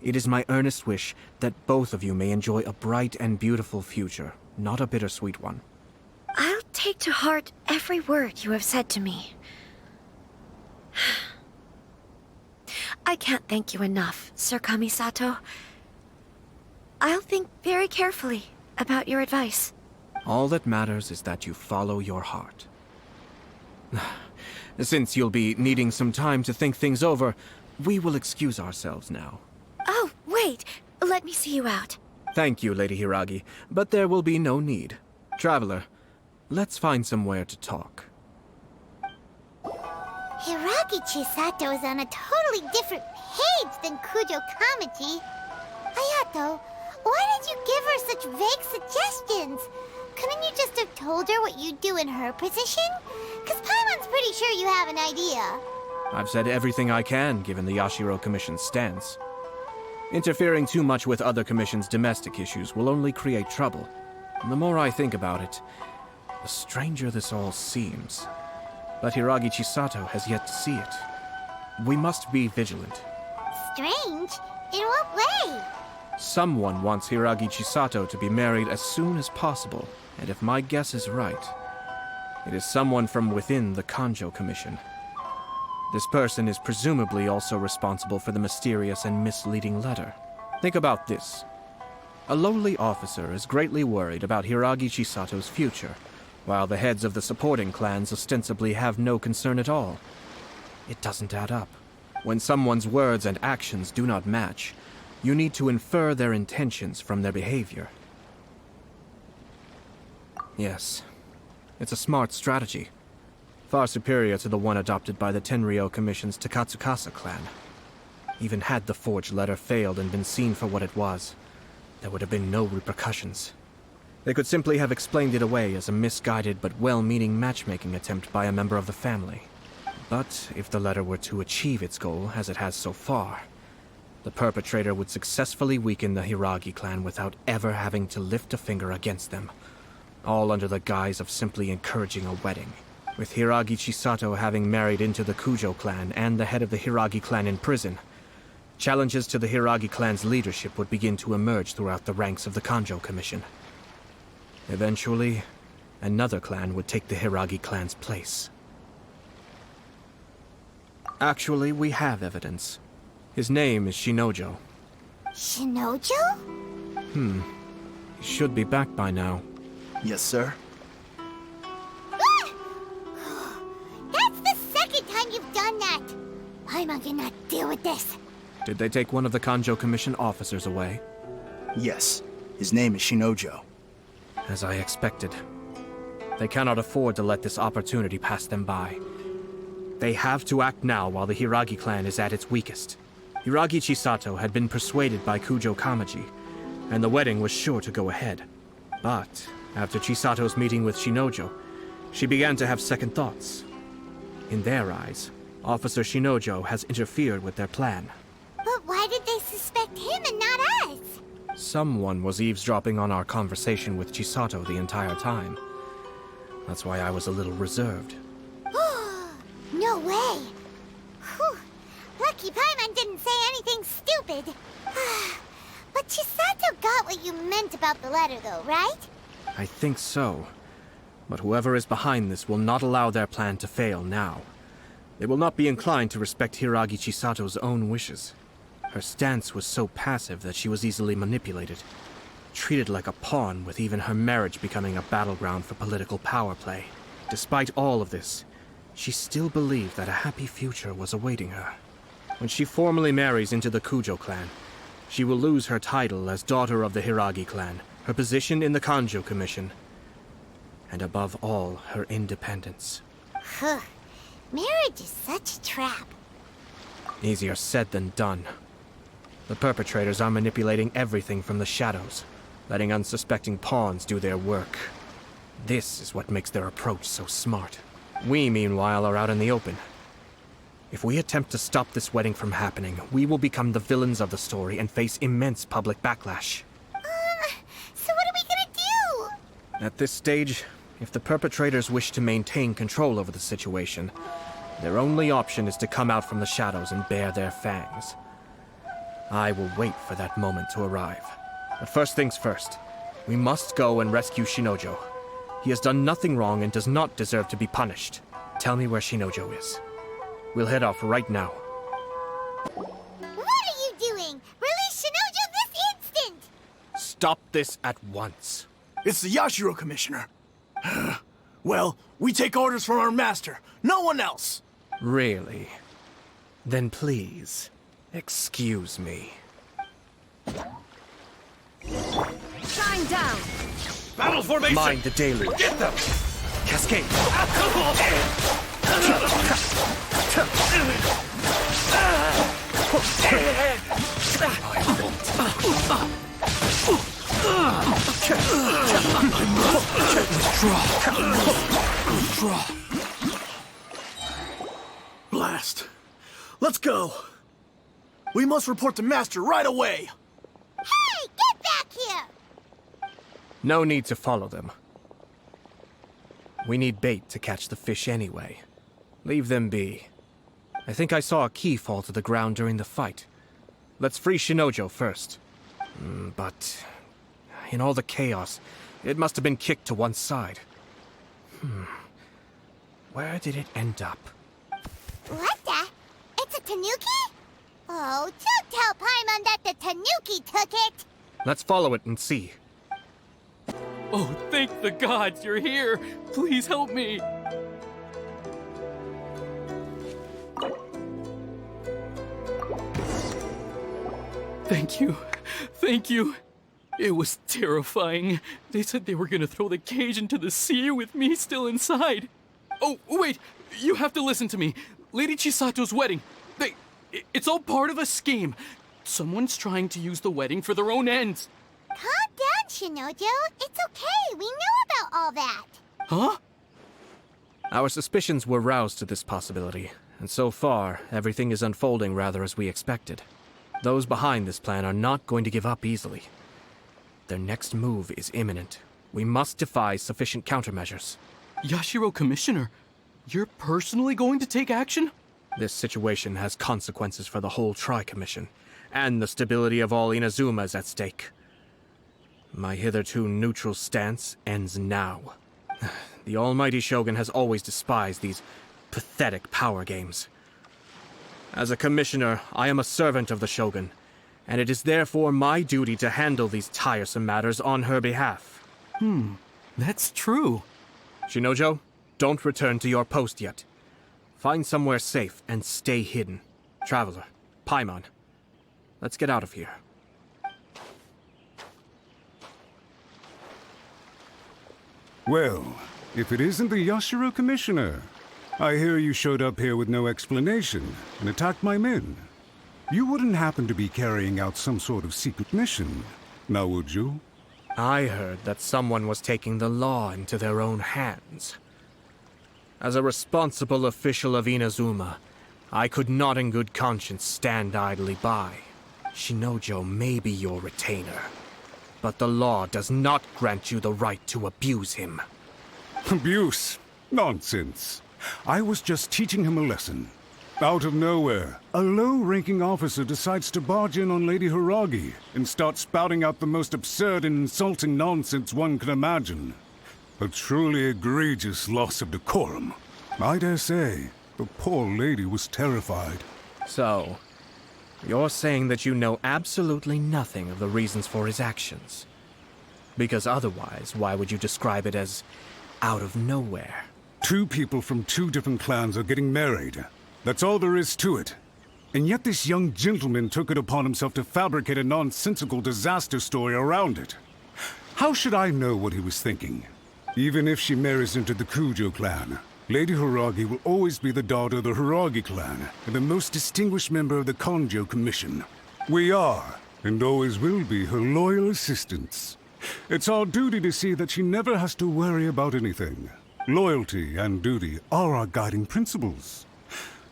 It is my earnest wish that both of you may enjoy a bright and beautiful future, not a bittersweet one. I'll take to heart every word you have said to me. I can't thank you enough, Sir Kamisato. I'll think very carefully about your advice. All that matters is that you follow your heart. Since you'll be needing some time to think things over, we will excuse ourselves now. Oh, wait! Let me see you out. Thank you, Lady Hiragi, but there will be no need. Traveler, let's find somewhere to talk. Hiragi Chisato is on a totally different page than Kujo Kamaji. Ayato, why did you give her such vague suggestions? Couldn't you just have told her what you'd do in her position? Because Paimon's pretty sure you have an idea. I've said everything I can, given the Yashiro Commission's stance. Interfering too much with other commissions' domestic issues will only create trouble. And the more I think about it, the stranger this all seems. But Hiragi Chisato has yet to see it. We must be vigilant. Strange? In what way? Someone wants Hiragi Chisato to be married as soon as possible, and if my guess is right, it is someone from within the Kanjo Commission. This person is presumably also responsible for the mysterious and misleading letter. Think about this. A lowly officer is greatly worried about Hiragi Chisato's future, while the heads of the supporting clans ostensibly have no concern at all. It doesn't add up. When someone's words and actions do not match, you need to infer their intentions from their behavior. Yes, it's a smart strategy. Far superior to the one adopted by the Tenryou Commission's Takatsukasa clan. Even had the forged letter failed and been seen for what it was, there would have been no repercussions. They could simply have explained it away as a misguided but well-meaning matchmaking attempt by a member of the family. But if the letter were to achieve its goal, as it has so far, the perpetrator would successfully weaken the Hiragi clan without ever having to lift a finger against them, all under the guise of simply encouraging a wedding. With Hiragi Chisato having married into the Kujo clan and the head of the Hiragi clan in prison, challenges to the Hiragi clan's leadership would begin to emerge throughout the ranks of the Kanjo Commission. Eventually, another clan would take the Hiragi clan's place. Actually, we have evidence. His name is Shinojo. Shinojo? He should be back by now. Yes, sir. That's the second time you've done that! Paimon cannot deal with this. Did they take one of the Kanjo Commission officers away? Yes. His name is Shinojo. As I expected. They cannot afford to let this opportunity pass them by. They have to act now while the Hiragi clan is at its weakest. Hiragi Chisato had been persuaded by Kujo Kamaji, and the wedding was sure to go ahead. But after Chisato's meeting with Shinojo, she began to have second thoughts. In their eyes, Officer Shinojo has interfered with their plan. But why did they suspect him and not us? Someone was eavesdropping on our conversation with Chisato the entire time. That's why I was a little reserved. No way! Whew. Lucky Paimon didn't say anything stupid. But Chisato got what you meant about the letter though, right? I think so. But whoever is behind this will not allow their plan to fail now. They will not be inclined to respect Hiragi Chisato's own wishes. Her stance was so passive that she was easily manipulated, treated like a pawn, with even her marriage becoming a battleground for political power play. Despite all of this, she still believed that a happy future was awaiting her. When she formally marries into the Kujo clan, she will lose her title as daughter of the Hiragi clan, her position in the Kanjo Commission, and above all, her independence. Marriage is such a trap. Easier said than done. The perpetrators are manipulating everything from the shadows, letting unsuspecting pawns do their work. This is what makes their approach so smart. We, meanwhile, are out in the open. If we attempt to stop this wedding from happening, we will become the villains of the story and face immense public backlash. So what are we gonna do? At this stage, if the perpetrators wish to maintain control over the situation, their only option is to come out from the shadows and bare their fangs. I will wait for that moment to arrive. But first things first, we must go and rescue Shinojo. He has done nothing wrong and does not deserve to be punished. Tell me where Shinojo is. We'll head off right now. What are you doing? Release Shinojo this instant! Stop this at once. It's the Yashiro Commissioner. Well, we take orders from our master. No one else. Really? Then please, excuse me. Shine down! Battle formation! Mind the deluge. Get them! Cascade! Blast. Let's go. We must report to Master right away. Hey, get back here! No need to follow them. We need bait to catch the fish anyway. Leave them be. I think I saw a key fall to the ground during the fight. Let's free Shinojo first. But in all the chaos, it must have been kicked to one side. Where did it end up? What the? It's a tanuki? Oh, don't tell Paimon that the tanuki took it! Let's follow it and see. Oh, thank the gods you're here! Please help me! Thank you. Thank you. It was terrifying. They said they were gonna throw the cage into the sea with me still inside. Oh, wait! You have to listen to me. Lady Chisato's wedding. It's all part of a scheme. Someone's trying to use the wedding for their own ends. Calm down, Shinojo. It's okay. We know about all that. Huh? Our suspicions were roused to this possibility, and so far, everything is unfolding rather as we expected. Those behind this plan are not going to give up easily. Their next move is imminent. We must devise sufficient countermeasures. Yashiro Commissioner, you're personally going to take action? This situation has consequences for the whole Tri-Commission, and the stability of all Inazuma is at stake. My hitherto neutral stance ends now. The almighty Shogun has always despised these pathetic power games. As a commissioner, I am a servant of the Shogun, and it is therefore my duty to handle these tiresome matters on her behalf. That's true. Shinojo, don't return to your post yet. Find somewhere safe and stay hidden. Traveler, Paimon, let's get out of here. Well, if it isn't the Yashiro Commissioner, I hear you showed up here with no explanation and attacked my men. You wouldn't happen to be carrying out some sort of secret mission, now would you? I heard that someone was taking the law into their own hands. As a responsible official of Inazuma, I could not in good conscience stand idly by. Shinojo may be your retainer, but the law does not grant you the right to abuse him. Abuse? Nonsense. I was just teaching him a lesson. Out of nowhere, a low-ranking officer decides to barge in on Lady Hiragi and start spouting out the most absurd and insulting nonsense one can imagine. A truly egregious loss of decorum. I dare say, the poor lady was terrified. So, you're saying that you know absolutely nothing of the reasons for his actions? Because otherwise, why would you describe it as out of nowhere? Two people from two different clans are getting married. That's all there is to it. And yet this young gentleman took it upon himself to fabricate a nonsensical disaster story around it. How should I know what he was thinking? Even if she marries into the Kujo clan, Lady Hiragi will always be the daughter of the Hiragi clan and the most distinguished member of the Konjo Commission. We are, and always will be, her loyal assistants. It's our duty to see that she never has to worry about anything. Loyalty and duty are our guiding principles.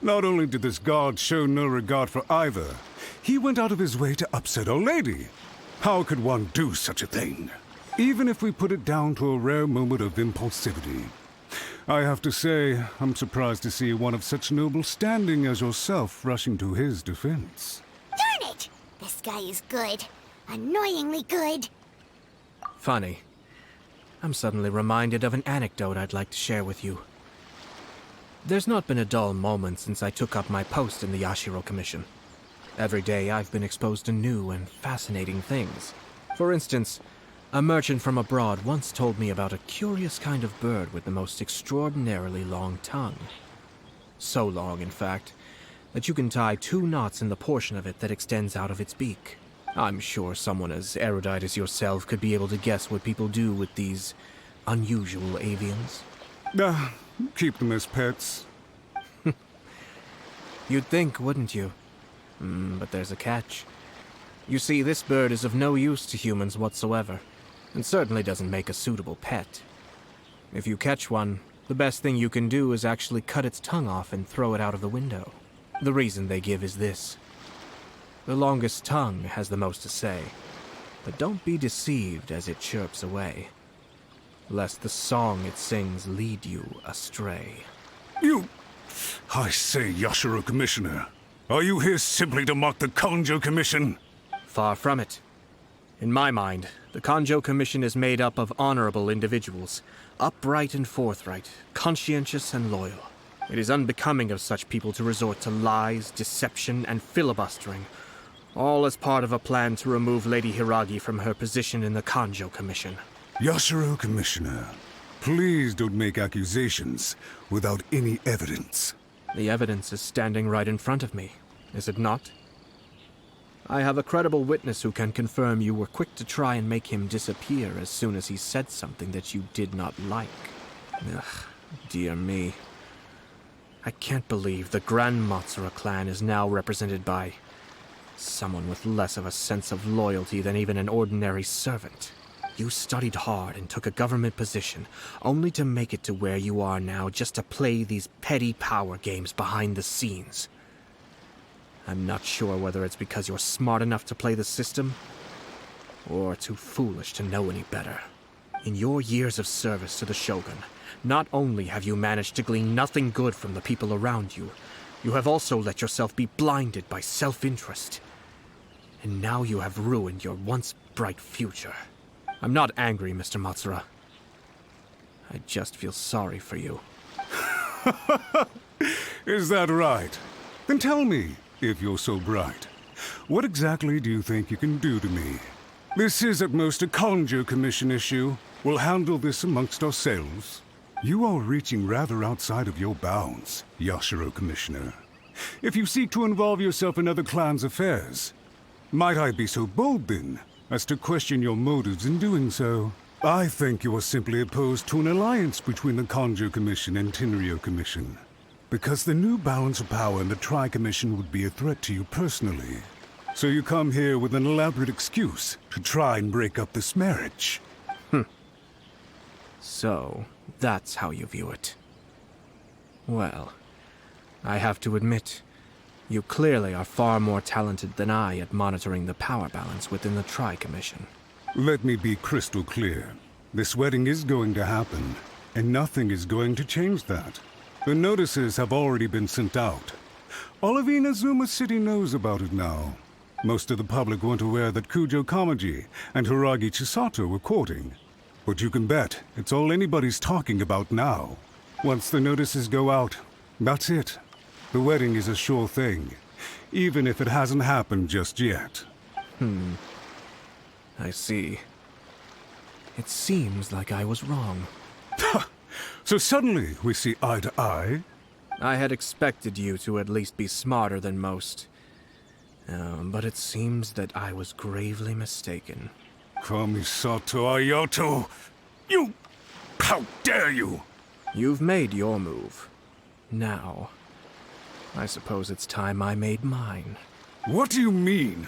Not only did this guard show no regard for either, he went out of his way to upset our lady. How could one do such a thing? Even if we put it down to a rare moment of impulsivity. I have to say, I'm surprised to see one of such noble standing as yourself rushing to his defense. Darn it! This guy is good. Annoyingly good. Funny. I'm suddenly reminded of an anecdote I'd like to share with you. There's not been a dull moment since I took up my post in the Yashiro Commission. Every day I've been exposed to new and fascinating things. For instance, a merchant from abroad once told me about a curious kind of bird with the most extraordinarily long tongue. So long, in fact, that you can tie 2 knots in the portion of it that extends out of its beak. I'm sure someone as erudite as yourself could be able to guess what people do with these unusual avians. Keep them as pets. You'd think, wouldn't you? But there's a catch. You see, this bird is of no use to humans whatsoever, and certainly doesn't make a suitable pet. If you catch one, the best thing you can do is actually cut its tongue off and throw it out of the window. The reason they give is this. The longest tongue has the most to say, but don't be deceived as it chirps away, lest the song it sings lead you astray. I say, Yashiro Commissioner, are you here simply to mock the Kanjo Commission? Far from it. In my mind, the Kanjo Commission is made up of honorable individuals, upright and forthright, conscientious and loyal. It is unbecoming of such people to resort to lies, deception, and filibustering, all as part of a plan to remove Lady Hiragi from her position in the Kanjo Commission. Yashiro Commissioner, please don't make accusations without any evidence. The evidence is standing right in front of me, is it not? I have a credible witness who can confirm you were quick to try and make him disappear as soon as he said something that you did not like. Ugh, dear me. I can't believe the Grand Matsura clan is now represented by someone with less of a sense of loyalty than even an ordinary servant. You studied hard and took a government position, only to make it to where you are now just to play these petty power games behind the scenes. I'm not sure whether it's because you're smart enough to play the system, or too foolish to know any better. In your years of service to the Shogun, not only have you managed to glean nothing good from the people around you, you have also let yourself be blinded by self-interest. And now you have ruined your once bright future. I'm not angry, Mr. Matsura. I just feel sorry for you. Is that right? Then tell me, if you're so bright, what exactly do you think you can do to me? This is at most a Kanjo Commission issue. We'll handle this amongst ourselves. You are reaching rather outside of your bounds, Yashiro Commissioner. If you seek to involve yourself in other clans' affairs, might I be so bold then as to question your motives in doing so? I think you are simply opposed to an alliance between the Kanjo Commission and Tenryo Commission, because the new balance of power in the Tri-Commission would be a threat to you personally. So you come here with an elaborate excuse to try and break up this marriage. So, that's how you view it. Well, I have to admit, you clearly are far more talented than I at monitoring the power balance within the Tri-Commission. Let me be crystal clear. This wedding is going to happen, and nothing is going to change that. The notices have already been sent out. All of Inazuma City knows about it now. Most of the public weren't aware that Kujo Kamaji and Hiragi Chisato were courting. But you can bet it's all anybody's talking about now. Once the notices go out, that's it. The wedding is a sure thing, even if it hasn't happened just yet. I see. It seems like I was wrong. So suddenly we see eye to eye? I had expected you to at least be smarter than most. But it seems that I was gravely mistaken. Kamisato Ayato! You! How dare you! You've made your move. Now, I suppose it's time I made mine. What do you mean?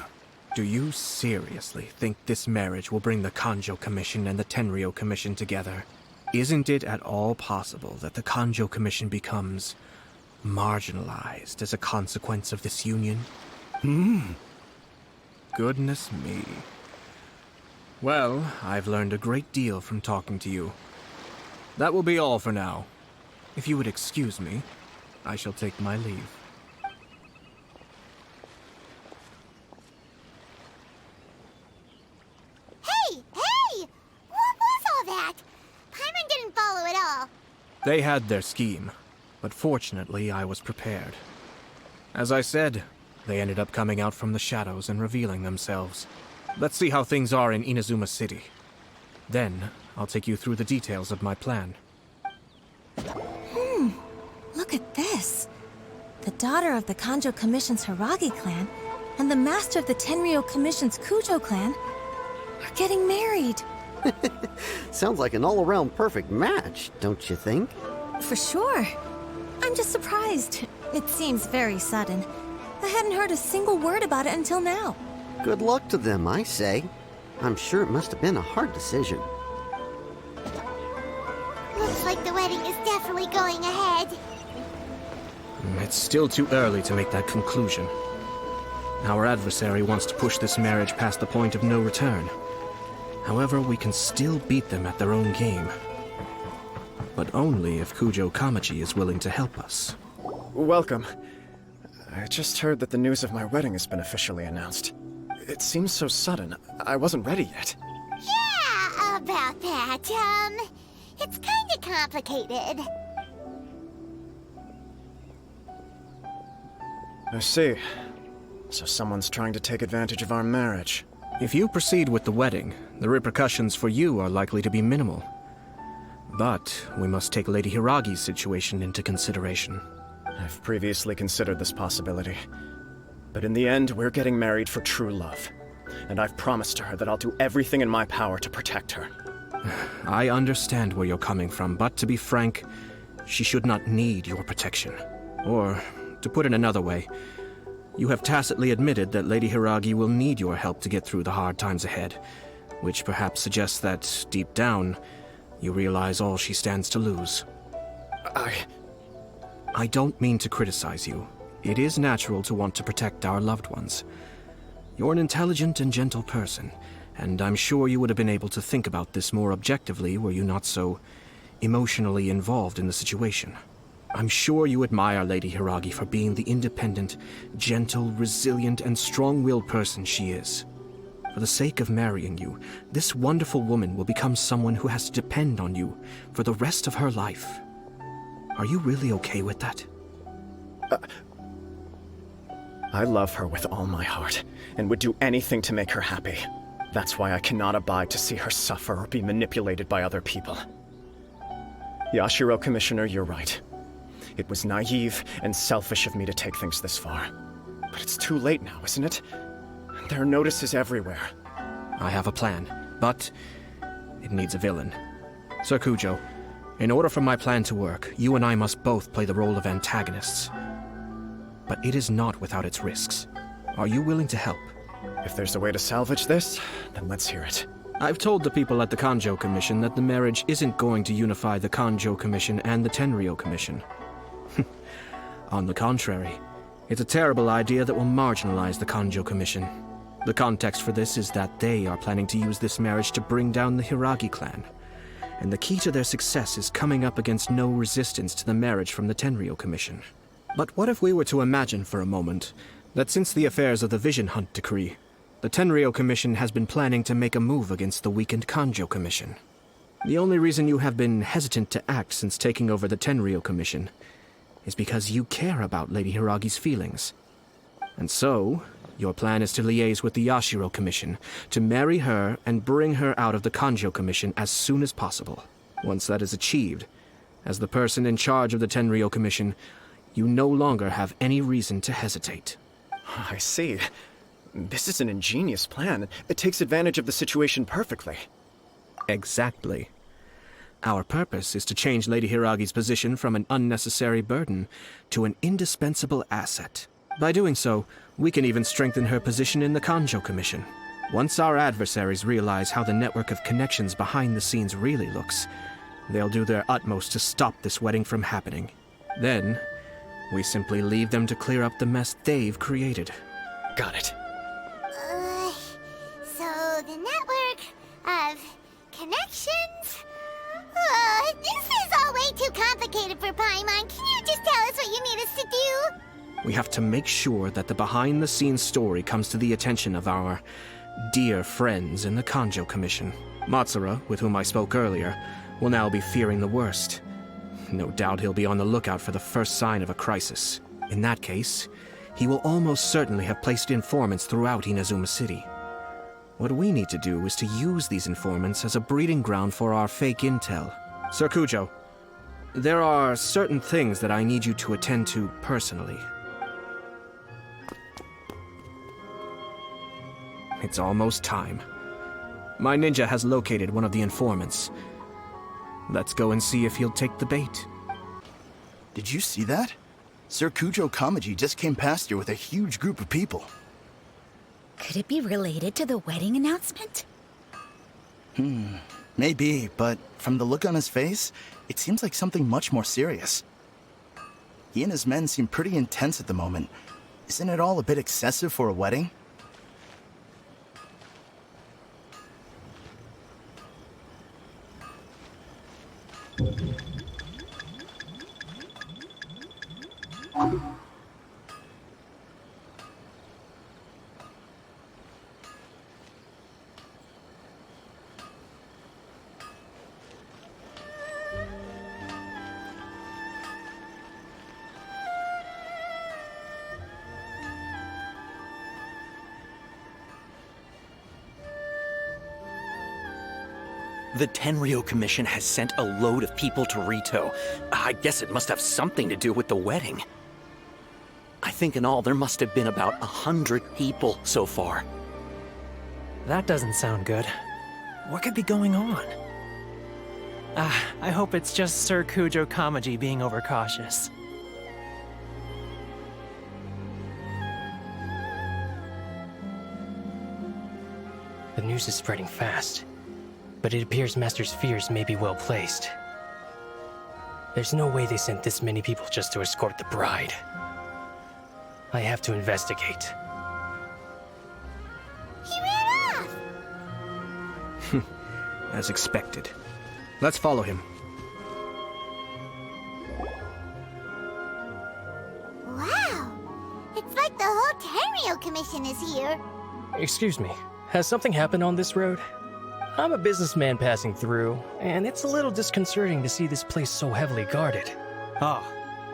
Do you seriously think this marriage will bring the Kanjo Commission and the Tenryo Commission together? Isn't it at all possible that the Kanjo Commission becomes marginalized as a consequence of this union? Goodness me. Well, I've learned a great deal from talking to you. That will be all for now. If you would excuse me, I shall take my leave. Hey! What was all that? Paimon didn't follow at all. They had their scheme, but fortunately I was prepared. As I said, they ended up coming out from the shadows and revealing themselves. Let's see how things are in Inazuma City. Then, I'll take you through the details of my plan. Look at this. The daughter of the Kanjo Commission's Hiragi clan and the master of the Tenryo Commission's Kujo clan are getting married. Sounds like an all-around perfect match, don't you think? For sure. I'm just surprised. It seems very sudden. I hadn't heard a single word about it until now. Good luck to them, I say. I'm sure it must have been a hard decision. Looks like the wedding is definitely going ahead. It's still too early to make that conclusion. Our adversary wants to push this marriage past the point of no return. However, we can still beat them at their own game. But only if Kujo Kamaji is willing to help us. Welcome. I just heard that the news of my wedding has been officially announced. It seems so sudden. I wasn't ready yet. Yeah, about that. It's kinda complicated. I see. So someone's trying to take advantage of our marriage. If you proceed with the wedding, the repercussions for you are likely to be minimal. But we must take Lady Hiragi's situation into consideration. I've previously considered this possibility. But in the end, we're getting married for true love. And I've promised her that I'll do everything in my power to protect her. I understand where you're coming from, but to be frank, she should not need your protection. Or, to put it another way, you have tacitly admitted that Lady Hiragi will need your help to get through the hard times ahead, which perhaps suggests that, deep down, you realize all she stands to lose. I don't mean to criticize you. It is natural to want to protect our loved ones. You're an intelligent and gentle person, and I'm sure you would have been able to think about this more objectively were you not so emotionally involved in the situation. I'm sure you admire Lady Hiragi for being the independent, gentle, resilient, and strong-willed person she is. For the sake of marrying you, this wonderful woman will become someone who has to depend on you for the rest of her life. Are you really okay with that? I love her with all my heart, and would do anything to make her happy. That's why I cannot abide to see her suffer or be manipulated by other people. Yashiro Commissioner, you're right. It was naive and selfish of me to take things this far. But it's too late now, isn't it? There are notices everywhere. I have a plan, but it needs a villain. Sir Kujo, in order for my plan to work, you and I must both play the role of antagonists. But it is not without its risks. Are you willing to help? If there's a way to salvage this, then let's hear it. I've told the people at the Kanjo Commission that the marriage isn't going to unify the Kanjo Commission and the Tenryou Commission. On the contrary, it's a terrible idea that will marginalize the Kanjo Commission. The context for this is that they are planning to use this marriage to bring down the Hiragi clan. And the key to their success is coming up against no resistance to the marriage from the Tenryou Commission. But what if we were to imagine for a moment that since the affairs of the Vision Hunt decree, the Tenryou Commission has been planning to make a move against the weakened Kanjo Commission? The only reason you have been hesitant to act since taking over the Tenryou Commission is because you care about Lady Hiragi's feelings. And so, your plan is to liaise with the Yashiro Commission, to marry her and bring her out of the Kanjo Commission as soon as possible. Once that is achieved, as the person in charge of the Tenryou Commission, you no longer have any reason to hesitate. I see. This is an ingenious plan. It takes advantage of the situation perfectly. Exactly. Our purpose is to change Lady Hiragi's position from an unnecessary burden to an indispensable asset. By doing so, we can even strengthen her position in the Kanjo Commission. Once our adversaries realize how the network of connections behind the scenes really looks, they'll do their utmost to stop this wedding from happening. Then, we simply leave them to clear up the mess they've created. Got it. So the network of connections? This is all way too complicated for Paimon. Can you just tell us what you need us to do? We have to make sure that the behind-the-scenes story comes to the attention of our dear friends in the Kanjo Commission. Matsura, with whom I spoke earlier, will now be fearing the worst. No doubt he'll be on the lookout for the first sign of a crisis. In that case, he will almost certainly have placed informants throughout Inazuma City. What we need to do is to use these informants as a breeding ground for our fake intel. Sir Kujo, there are certain things that I need you to attend to personally. It's almost time. My ninja has located one of the informants. Let's go and see if he'll take the bait. Did you see that? Sir Kujo Kamaji just came past here with a huge group of people. Could it be related to the wedding announcement? Maybe, but from the look on his face, it seems like something much more serious. He and his men seem pretty intense at the moment. Isn't it all a bit excessive for a wedding? The Tenryo Commission has sent a load of people to Rito. I guess it must have something to do with the wedding. I think in all there must have been about 100 people so far. That doesn't sound good. What could be going on? I hope it's just Sir Kujo Kamaji being overcautious. The news is spreading fast, but it appears Master's fears may be well placed. There's no way they sent this many people just to escort the bride. I have to investigate. He ran off! As expected. Let's follow him. Wow! It's like the whole Tenryo Commission is here. Excuse me, has something happened on this road? I'm a businessman passing through, and it's a little disconcerting to see this place so heavily guarded. Ah,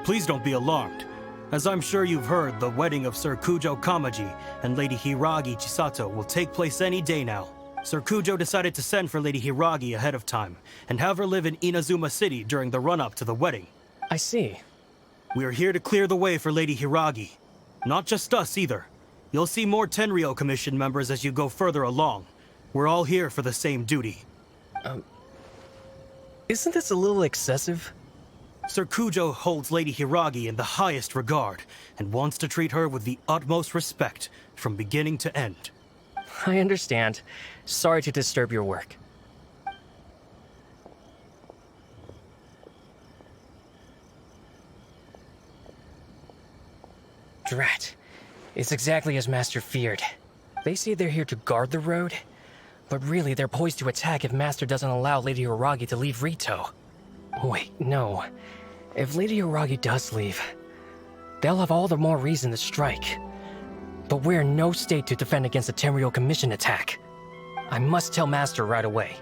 please don't be alarmed. As I'm sure you've heard, the wedding of Sir Kujo Kamaji and Lady Hiragi Chisato will take place any day now. Sir Kujo decided to send for Lady Hiragi ahead of time, and have her live in Inazuma City during the run-up to the wedding. I see. We are here to clear the way for Lady Hiragi. Not just us, either. You'll see more Tenryo Commission members as you go further along. We're all here for the same duty. Isn't this a little excessive? Sir Kujo holds Lady Hiragi in the highest regard, and wants to treat her with the utmost respect, from beginning to end. I understand. Sorry to disturb your work. Drat. It's exactly as Master feared. They say they're here to guard the road, but really they're poised to attack if Master doesn't allow Lady Hiragi to leave Rito. Wait, no. If Lady Hiragi does leave, they'll have all the more reason to strike. But we're in no state to defend against a Tenryo Commission attack. I must tell Master right away.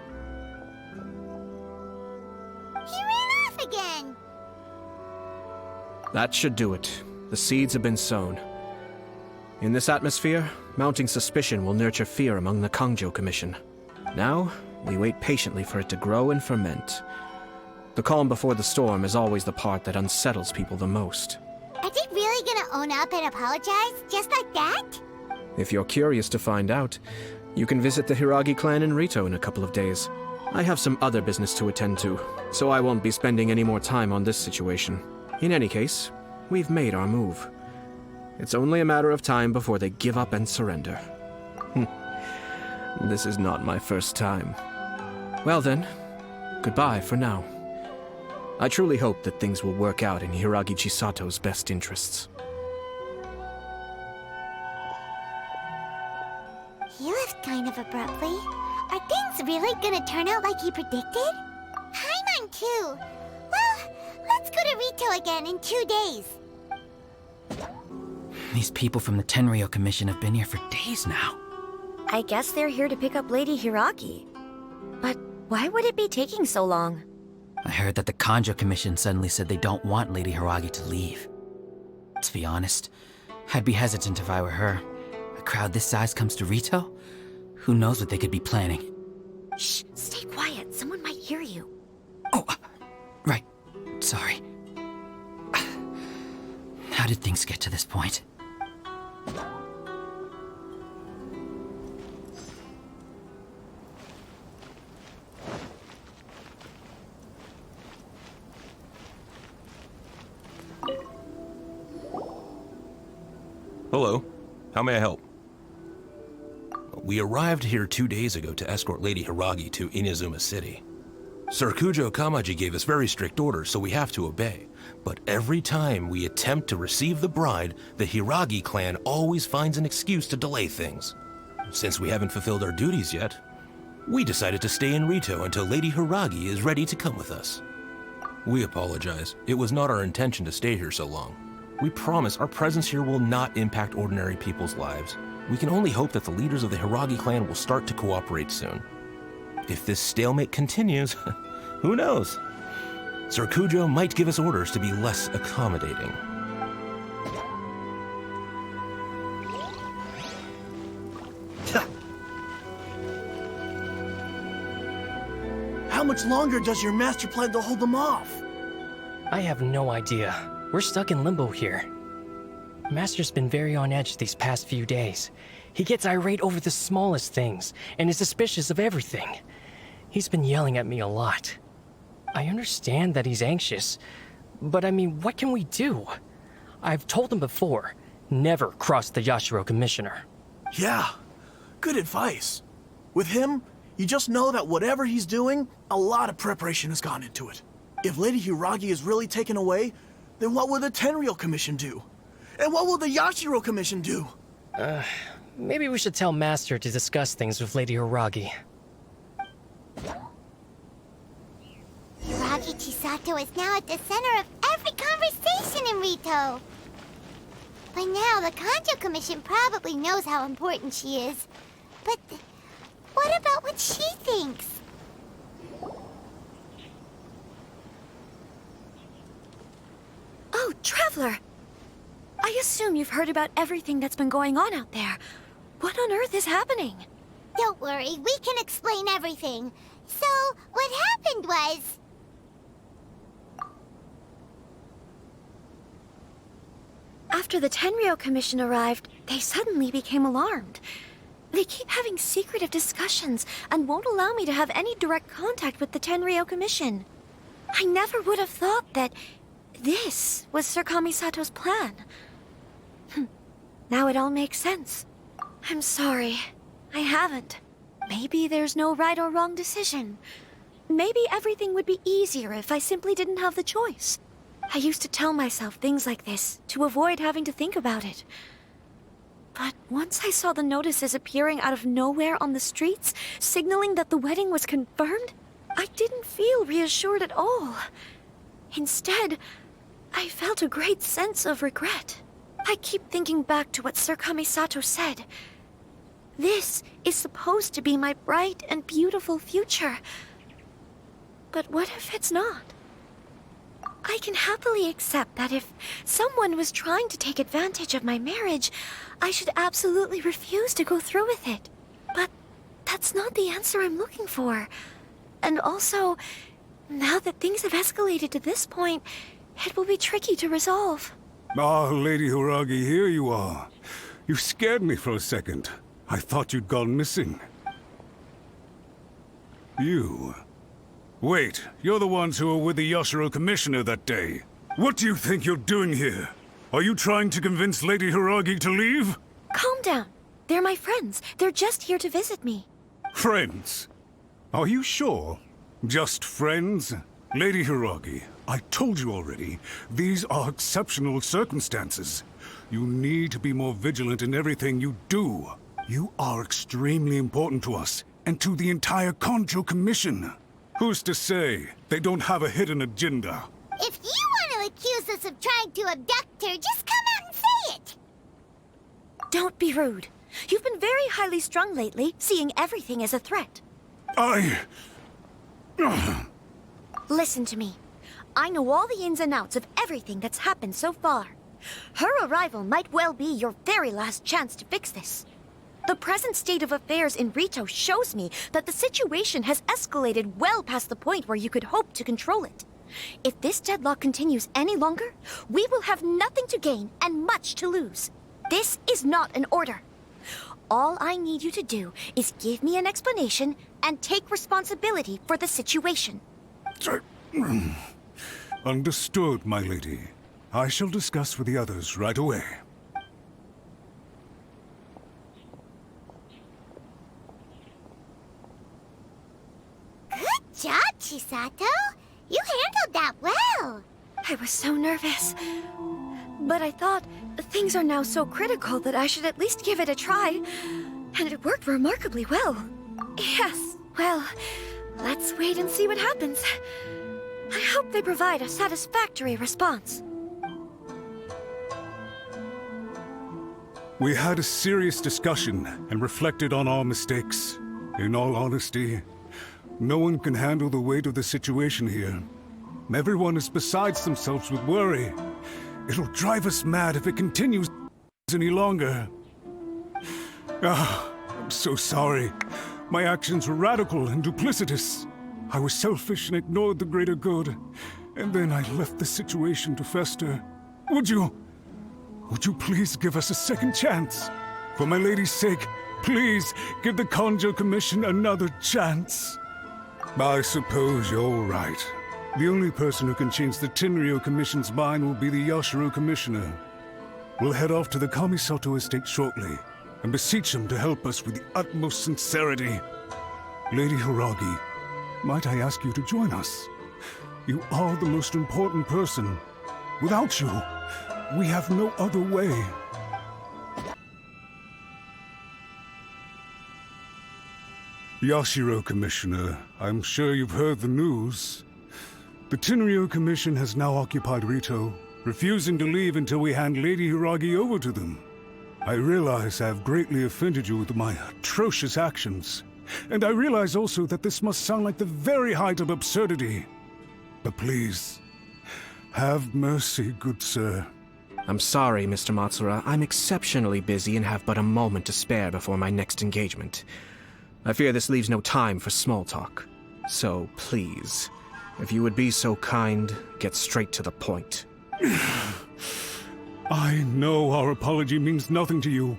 He ran off again! That should do it. The seeds have been sown. In this atmosphere, mounting suspicion will nurture fear among the Kangjo Commission. Now, we wait patiently for it to grow and ferment. The calm before the storm is always the part that unsettles people the most. Are they really gonna own up and apologize, just like that? If you're curious to find out, you can visit the Hiragi clan in Rito in a couple of days. I have some other business to attend to, so I won't be spending any more time on this situation. In any case, we've made our move. It's only a matter of time before they give up and surrender. This is not my first time. Well then, goodbye for now. I truly hope that things will work out in Hiragi Chisato's best interests. He left kind of abruptly. Are things really gonna turn out like he predicted? Paimon too. Well, let's go to Rito again in 2 days. These people from the Tenryo Commission have been here for days now. I guess they're here to pick up Lady Hiragi. But why would it be taking so long? I heard that the Kanjo Commission suddenly said they don't want Lady Hiragi to leave. To be honest, I'd be hesitant if I were her. A crowd this size comes to Rito? Who knows what they could be planning? Shh, stay quiet. Someone might hear you. Oh, right. Sorry. How did things get to this point? Hello. How may I help? We arrived here 2 days ago to escort Lady Hiragi to Inazuma City. Sir Kujo Kamaji gave us very strict orders, so we have to obey. But every time we attempt to receive the bride, the Hiragi clan always finds an excuse to delay things. Since we haven't fulfilled our duties yet, we decided to stay in Rito until Lady Hiragi is ready to come with us. We apologize. It was not our intention to stay here so long. We promise our presence here will not impact ordinary people's lives. We can only hope that the leaders of the Hiragi clan will start to cooperate soon. If this stalemate continues, who knows? Sir Kujo might give us orders to be less accommodating. How much longer does your master plan to hold them off? I have no idea. We're stuck in limbo here. Master's been very on edge these past few days. He gets irate over the smallest things, and is suspicious of everything. He's been yelling at me a lot. I understand that he's anxious, but I mean, what can we do? I've told him before, never cross the Yashiro Commissioner. Yeah, good advice. With him, you just know that whatever he's doing, a lot of preparation has gone into it. If Lady Hiragi is really taken away, then what will the Tenryou Commission do? And what will the Yashiro Commission do? Maybe we should tell Master to discuss things with Lady Hiragi. Hiragi Chisato is now at the center of every conversation in Rito. By now, the Kanjo Commission probably knows how important she is. But what about what she thinks? Oh, Traveler! I assume you've heard about everything that's been going on out there. What on earth is happening? Don't worry, we can explain everything. So, what happened was... After the Tenryou Commission arrived, they suddenly became alarmed. They keep having secretive discussions and won't allow me to have any direct contact with the Tenryou Commission. I never would have thought that this was Sir Kamisato's plan. Now it all makes sense. I'm sorry. I haven't. Maybe there's no right or wrong decision. Maybe everything would be easier if I simply didn't have the choice. I used to tell myself things like this to avoid having to think about it. But once I saw the notices appearing out of nowhere on the streets, signaling that the wedding was confirmed, I didn't feel reassured at all. Instead, I felt a great sense of regret. I keep thinking back to what Sir Kamisato said. This is supposed to be my bright and beautiful future. But what if it's not? I can happily accept that if someone was trying to take advantage of my marriage, I should absolutely refuse to go through with it. But that's not the answer I'm looking for. And also, now that things have escalated to this point, it will be tricky to resolve. Ah, Lady Hiragi, here you are. You scared me for a second. I thought you'd gone missing. You... Wait, you're the ones who were with the Yashiro Commissioner that day. What do you think you're doing here? Are you trying to convince Lady Hiragi to leave? Calm down. They're my friends. They're just here to visit me. Friends? Are you sure? Just friends? Lady Hiragi, I told you already, these are exceptional circumstances. You need to be more vigilant in everything you do. You are extremely important to us, and to the entire Kanjo Commission. Who's to say they don't have a hidden agenda? If you want to accuse us of trying to abduct her, just come out and say it! Don't be rude. You've been very highly strung lately, seeing everything as a threat. Listen to me. I know all the ins and outs of everything that's happened so far. Her arrival might well be your very last chance to fix this. The present state of affairs in Rito shows me that the situation has escalated well past the point where you could hope to control it. If this deadlock continues any longer, we will have nothing to gain and much to lose. This is not an order. All I need you to do is give me an explanation and take responsibility for the situation. Understood, my lady. I shall discuss with the others right away. job, Chisato. You handled that well. I was so nervous. But I thought things are now so critical that I should at least give it a try. And it worked remarkably well. Yes, well, let's wait and see what happens. I hope they provide a satisfactory response. We had a serious discussion and reflected on our mistakes. In all honesty, no one can handle the weight of the situation here. Everyone is besides themselves with worry. It'll drive us mad if it continues any longer. I'm so sorry. My actions were radical and duplicitous. I was selfish and ignored the greater good. And then I left the situation to fester. Would you please give us a second chance? For my lady's sake, please give the Kanjo Commission another chance. I suppose you're right. The only person who can change the Tenryou Commission's mind will be the Yashiro Commissioner. We'll head off to the Kamisato estate shortly and beseech him to help us with the utmost sincerity. Lady Hiragi, might I ask you to join us? You are the most important person. Without you, we have no other way. Yashiro Commissioner, I'm sure you've heard the news. The Tenryou Commission has now occupied Rito, refusing to leave until we hand Lady Hiragi over to them. I realize I have greatly offended you with my atrocious actions, and I realize also that this must sound like the very height of absurdity. But please, have mercy, good sir. I'm sorry, Mr. Matsura. I'm exceptionally busy and have but a moment to spare before my next engagement. I fear this leaves no time for small talk. So, please, if you would be so kind, get straight to the point. I know our apology means nothing to you,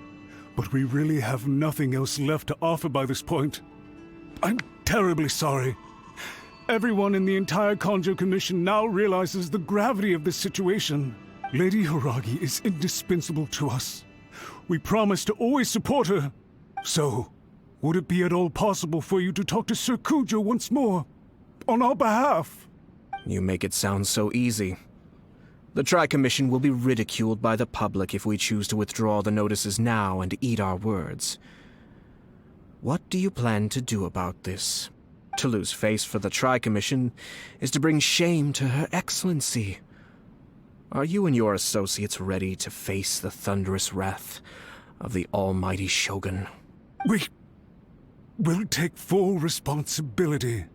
but we really have nothing else left to offer by this point. I'm terribly sorry. Everyone in the entire Kanjo Commission now realizes the gravity of this situation. Lady Hiragi is indispensable to us. We promise to always support her. So, would it be at all possible for you to talk to Sir Kujo once more? On our behalf? You make it sound so easy. The Tri-Commission will be ridiculed by the public if we choose to withdraw the notices now and eat our words. What do you plan to do about this? To lose face for the Tri-Commission is to bring shame to Her Excellency. Are you and your associates ready to face the thunderous wrath of the almighty Shogun? We'll take full responsibility.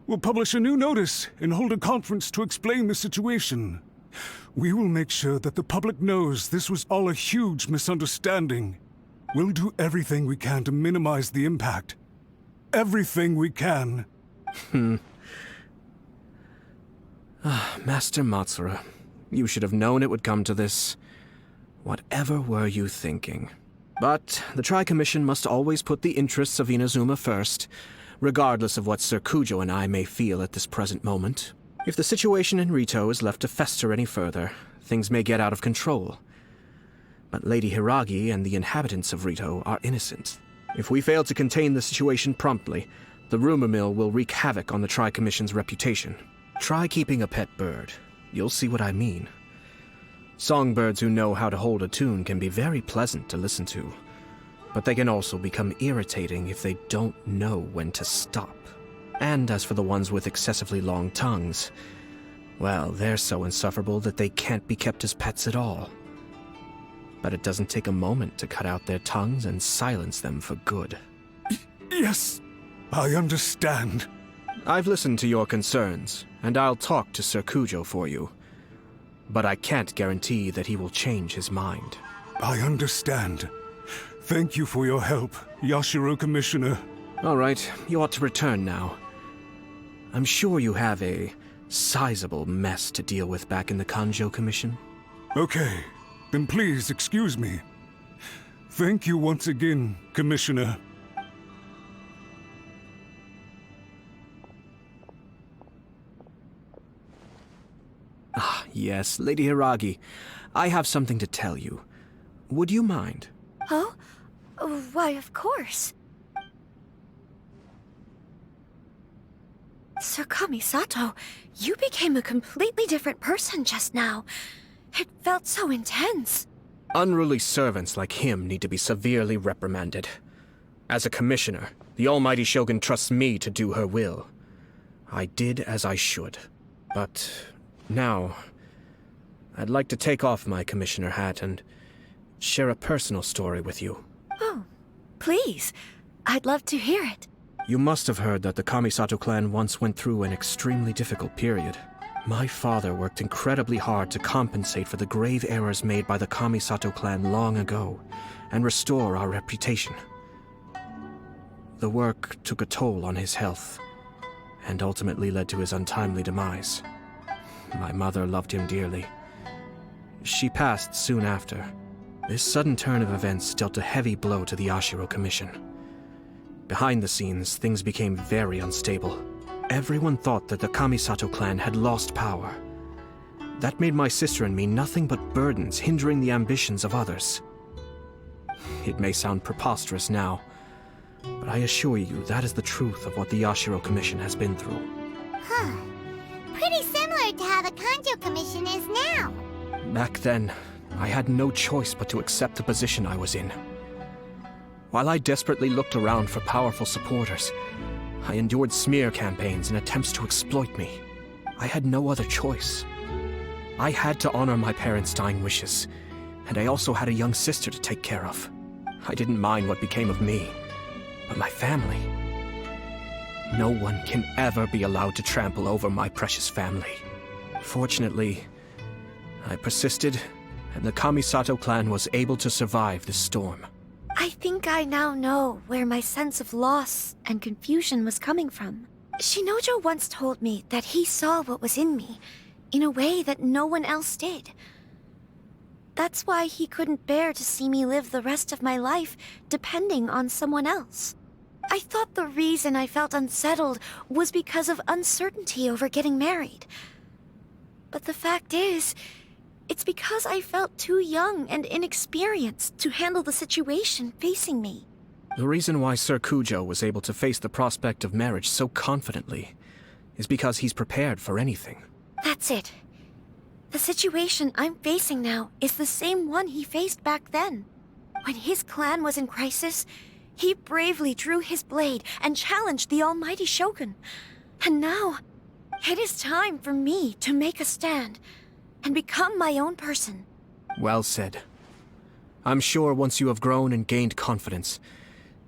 We'll publish a new notice and hold a conference to explain the situation. We will make sure that the public knows this was all a huge misunderstanding. We'll do everything we can to minimize the impact. Everything we can. Master Matsura, you should have known it would come to this. Whatever were you thinking? But the Tri-Commission must always put the interests of Inazuma first, regardless of what Sir Kujo and I may feel at this present moment. If the situation in Rito is left to fester any further, things may get out of control. But Lady Hiragi and the inhabitants of Rito are innocent. If we fail to contain the situation promptly, the rumor mill will wreak havoc on the Tri-Commission's reputation. Try keeping a pet bird. You'll see what I mean. Songbirds who know how to hold a tune can be very pleasant to listen to, but they can also become irritating if they don't know when to stop. And as for the ones with excessively long tongues, well, they're so insufferable that they can't be kept as pets at all. But it doesn't take a moment to cut out their tongues and silence them for good. Yes, I understand. I've listened to your concerns, and I'll talk to Sir Kujo for you. But I can't guarantee that he will change his mind. I understand. Thank you for your help, Yashiro Commissioner. All right, you ought to return now. I'm sure you have a sizable mess to deal with back in the Kanjo Commission. Okay, then please excuse me. Thank you once again, Commissioner. Ah, yes, Lady Hiragi. I have something to tell you. Would you mind? Oh? Why, of course. Sir Kamisato, you became a completely different person just now. It felt so intense. Unruly servants like him need to be severely reprimanded. As a commissioner, the almighty Shogun trusts me to do her will. I did as I should. But now, I'd like to take off my commissioner hat and share a personal story with you. Oh, please. I'd love to hear it. You must have heard that the Kamisato clan once went through an extremely difficult period. My father worked incredibly hard to compensate for the grave errors made by the Kamisato clan long ago, and restore our reputation. The work took a toll on his health, and ultimately led to his untimely demise. My mother loved him dearly. She passed soon after. This sudden turn of events dealt a heavy blow to the Yashiro Commission. Behind the scenes, things became very unstable. Everyone thought that the Kamisato clan had lost power. That made my sister and me nothing but burdens, hindering the ambitions of others. It may sound preposterous now, but I assure you that is the truth of what the Yashiro Commission has been through. Huh. Pretty similar to how the Kanjo Commission is now. Back then, I had no choice but to accept the position I was in. While I desperately looked around for powerful supporters, I endured smear campaigns and attempts to exploit me. I had no other choice. I had to honor my parents' dying wishes, and I also had a young sister to take care of. I didn't mind what became of me, but my family. No one can ever be allowed to trample over my precious family. Fortunately, I persisted, and the Kamisato clan was able to survive this storm. I think I now know where my sense of loss and confusion was coming from. Shinojo once told me that he saw what was in me, in a way that no one else did. That's why he couldn't bear to see me live the rest of my life depending on someone else. I thought the reason I felt unsettled was because of uncertainty over getting married. But the fact is, it's because I felt too young and inexperienced to handle the situation facing me. The reason why Sir Kujo was able to face the prospect of marriage so confidently is because he's prepared for anything. That's it. The situation I'm facing now is the same one he faced back then. When his clan was in crisis, he bravely drew his blade and challenged the almighty Shogun. And now, it is time for me to make a stand and become my own person. Well said. I'm sure once you have grown and gained confidence,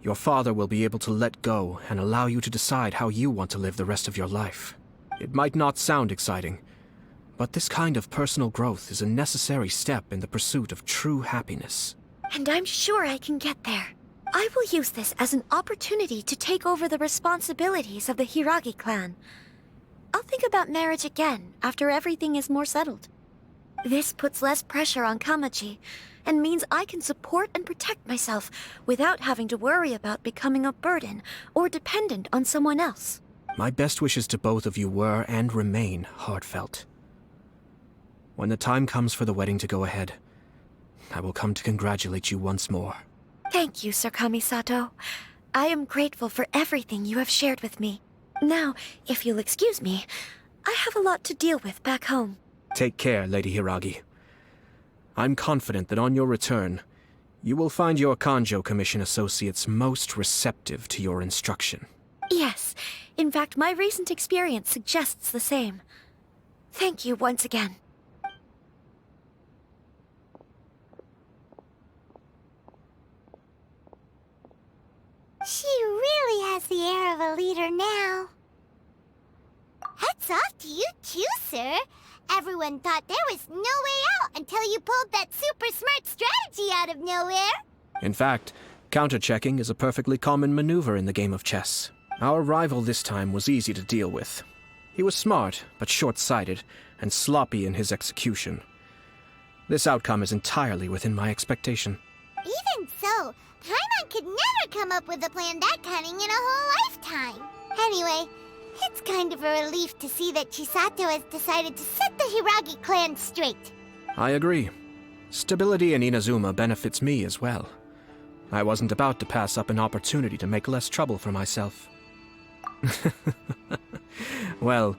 your father will be able to let go and allow you to decide how you want to live the rest of your life. It might not sound exciting, but this kind of personal growth is a necessary step in the pursuit of true happiness. And I'm sure I can get there. I will use this as an opportunity to take over the responsibilities of the Hiragi clan. I'll think about marriage again after everything is more settled. This puts less pressure on Kamaji, and means I can support and protect myself without having to worry about becoming a burden or dependent on someone else. My best wishes to both of you were and remain heartfelt. When the time comes for the wedding to go ahead, I will come to congratulate you once more. Thank you, Sir Kamisato. I am grateful for everything you have shared with me. Now, if you'll excuse me, I have a lot to deal with back home. Take care, Lady Hiragi. I'm confident that on your return, you will find your Kanjo Commission associates most receptive to your instruction. Yes, in fact, my recent experience suggests the same. Thank you once again. She really has the air of a leader now. Hats off to you too, sir. Everyone thought there was no way out until you pulled that super smart strategy out of nowhere. In fact, counter-checking is a perfectly common maneuver in the game of chess. Our rival this time was easy to deal with. He was smart, but short-sighted, and sloppy in his execution. This outcome is entirely within my expectation. Even so, Paimon could never come up with a plan that cunning in a whole lifetime. Anyway, it's kind of a relief to see that Chisato has decided to set the Hiragi clan straight. I agree. Stability in Inazuma benefits me as well. I wasn't about to pass up an opportunity to make less trouble for myself. Well,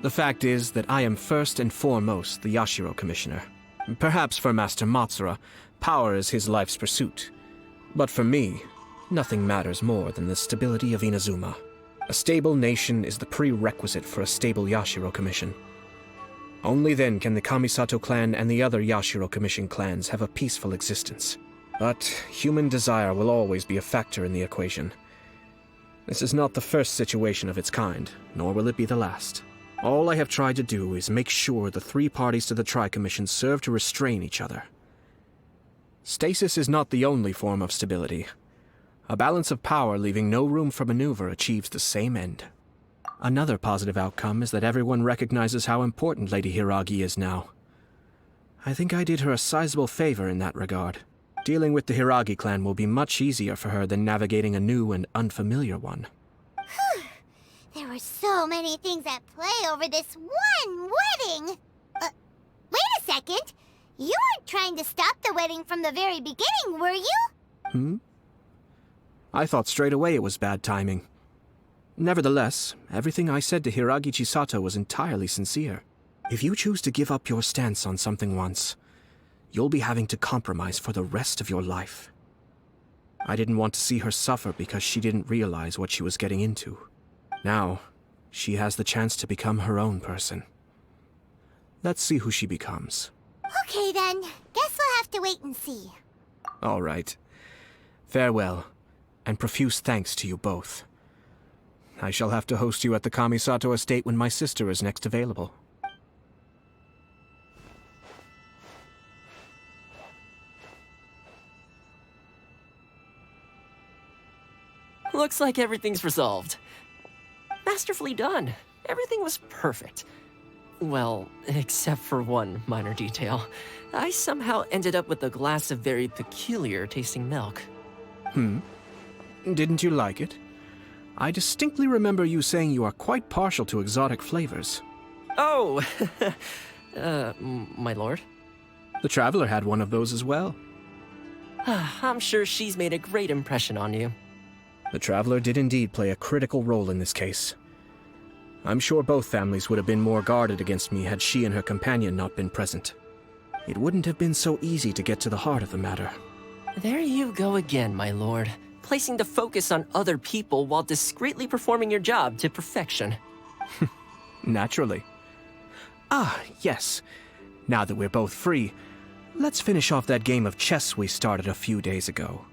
the fact is that I am first and foremost the Yashiro Commissioner. Perhaps for Master Matsura, power is his life's pursuit. But for me, nothing matters more than the stability of Inazuma. A stable nation is the prerequisite for a stable Yashiro Commission. Only then can the Kamisato clan and the other Yashiro Commission clans have a peaceful existence. But human desire will always be a factor in the equation. This is not the first situation of its kind, nor will it be the last. All I have tried to do is make sure the three parties to the Tri-Commission serve to restrain each other. Stasis is not the only form of stability. A balance of power leaving no room for maneuver achieves the same end. Another positive outcome is that everyone recognizes how important Lady Hiragi is now. I think I did her a sizable favor in that regard. Dealing with the Hiragi clan will be much easier for her than navigating a new and unfamiliar one. There were so many things at play over this one wedding! Wait a second! You weren't trying to stop the wedding from the very beginning, were you? I thought straight away it was bad timing. Nevertheless, everything I said to Hiragi Chisato was entirely sincere. If you choose to give up your stance on something once, you'll be having to compromise for the rest of your life. I didn't want to see her suffer because she didn't realize what she was getting into. Now, she has the chance to become her own person. Let's see who she becomes. Okay then, guess we'll have to wait and see. All right. Farewell, and profuse thanks to you both. I shall have to host you at the Kamisato estate when my sister is next available. Looks like everything's resolved. Masterfully done. Everything was perfect. Well, except for one minor detail. I somehow ended up with a glass of very peculiar tasting milk. Didn't you like it? I distinctly remember you saying you are quite partial to exotic flavors. Oh! My lord? The Traveler had one of those as well. I'm sure she's made a great impression on you. The Traveler did indeed play a critical role in this case. I'm sure both families would have been more guarded against me had she and her companion not been present. It wouldn't have been so easy to get to the heart of the matter. There you go again, my lord. Placing the focus on other people while discreetly performing your job to perfection. Naturally. Ah, yes. Now that we're both free, let's finish off that game of chess we started a few days ago.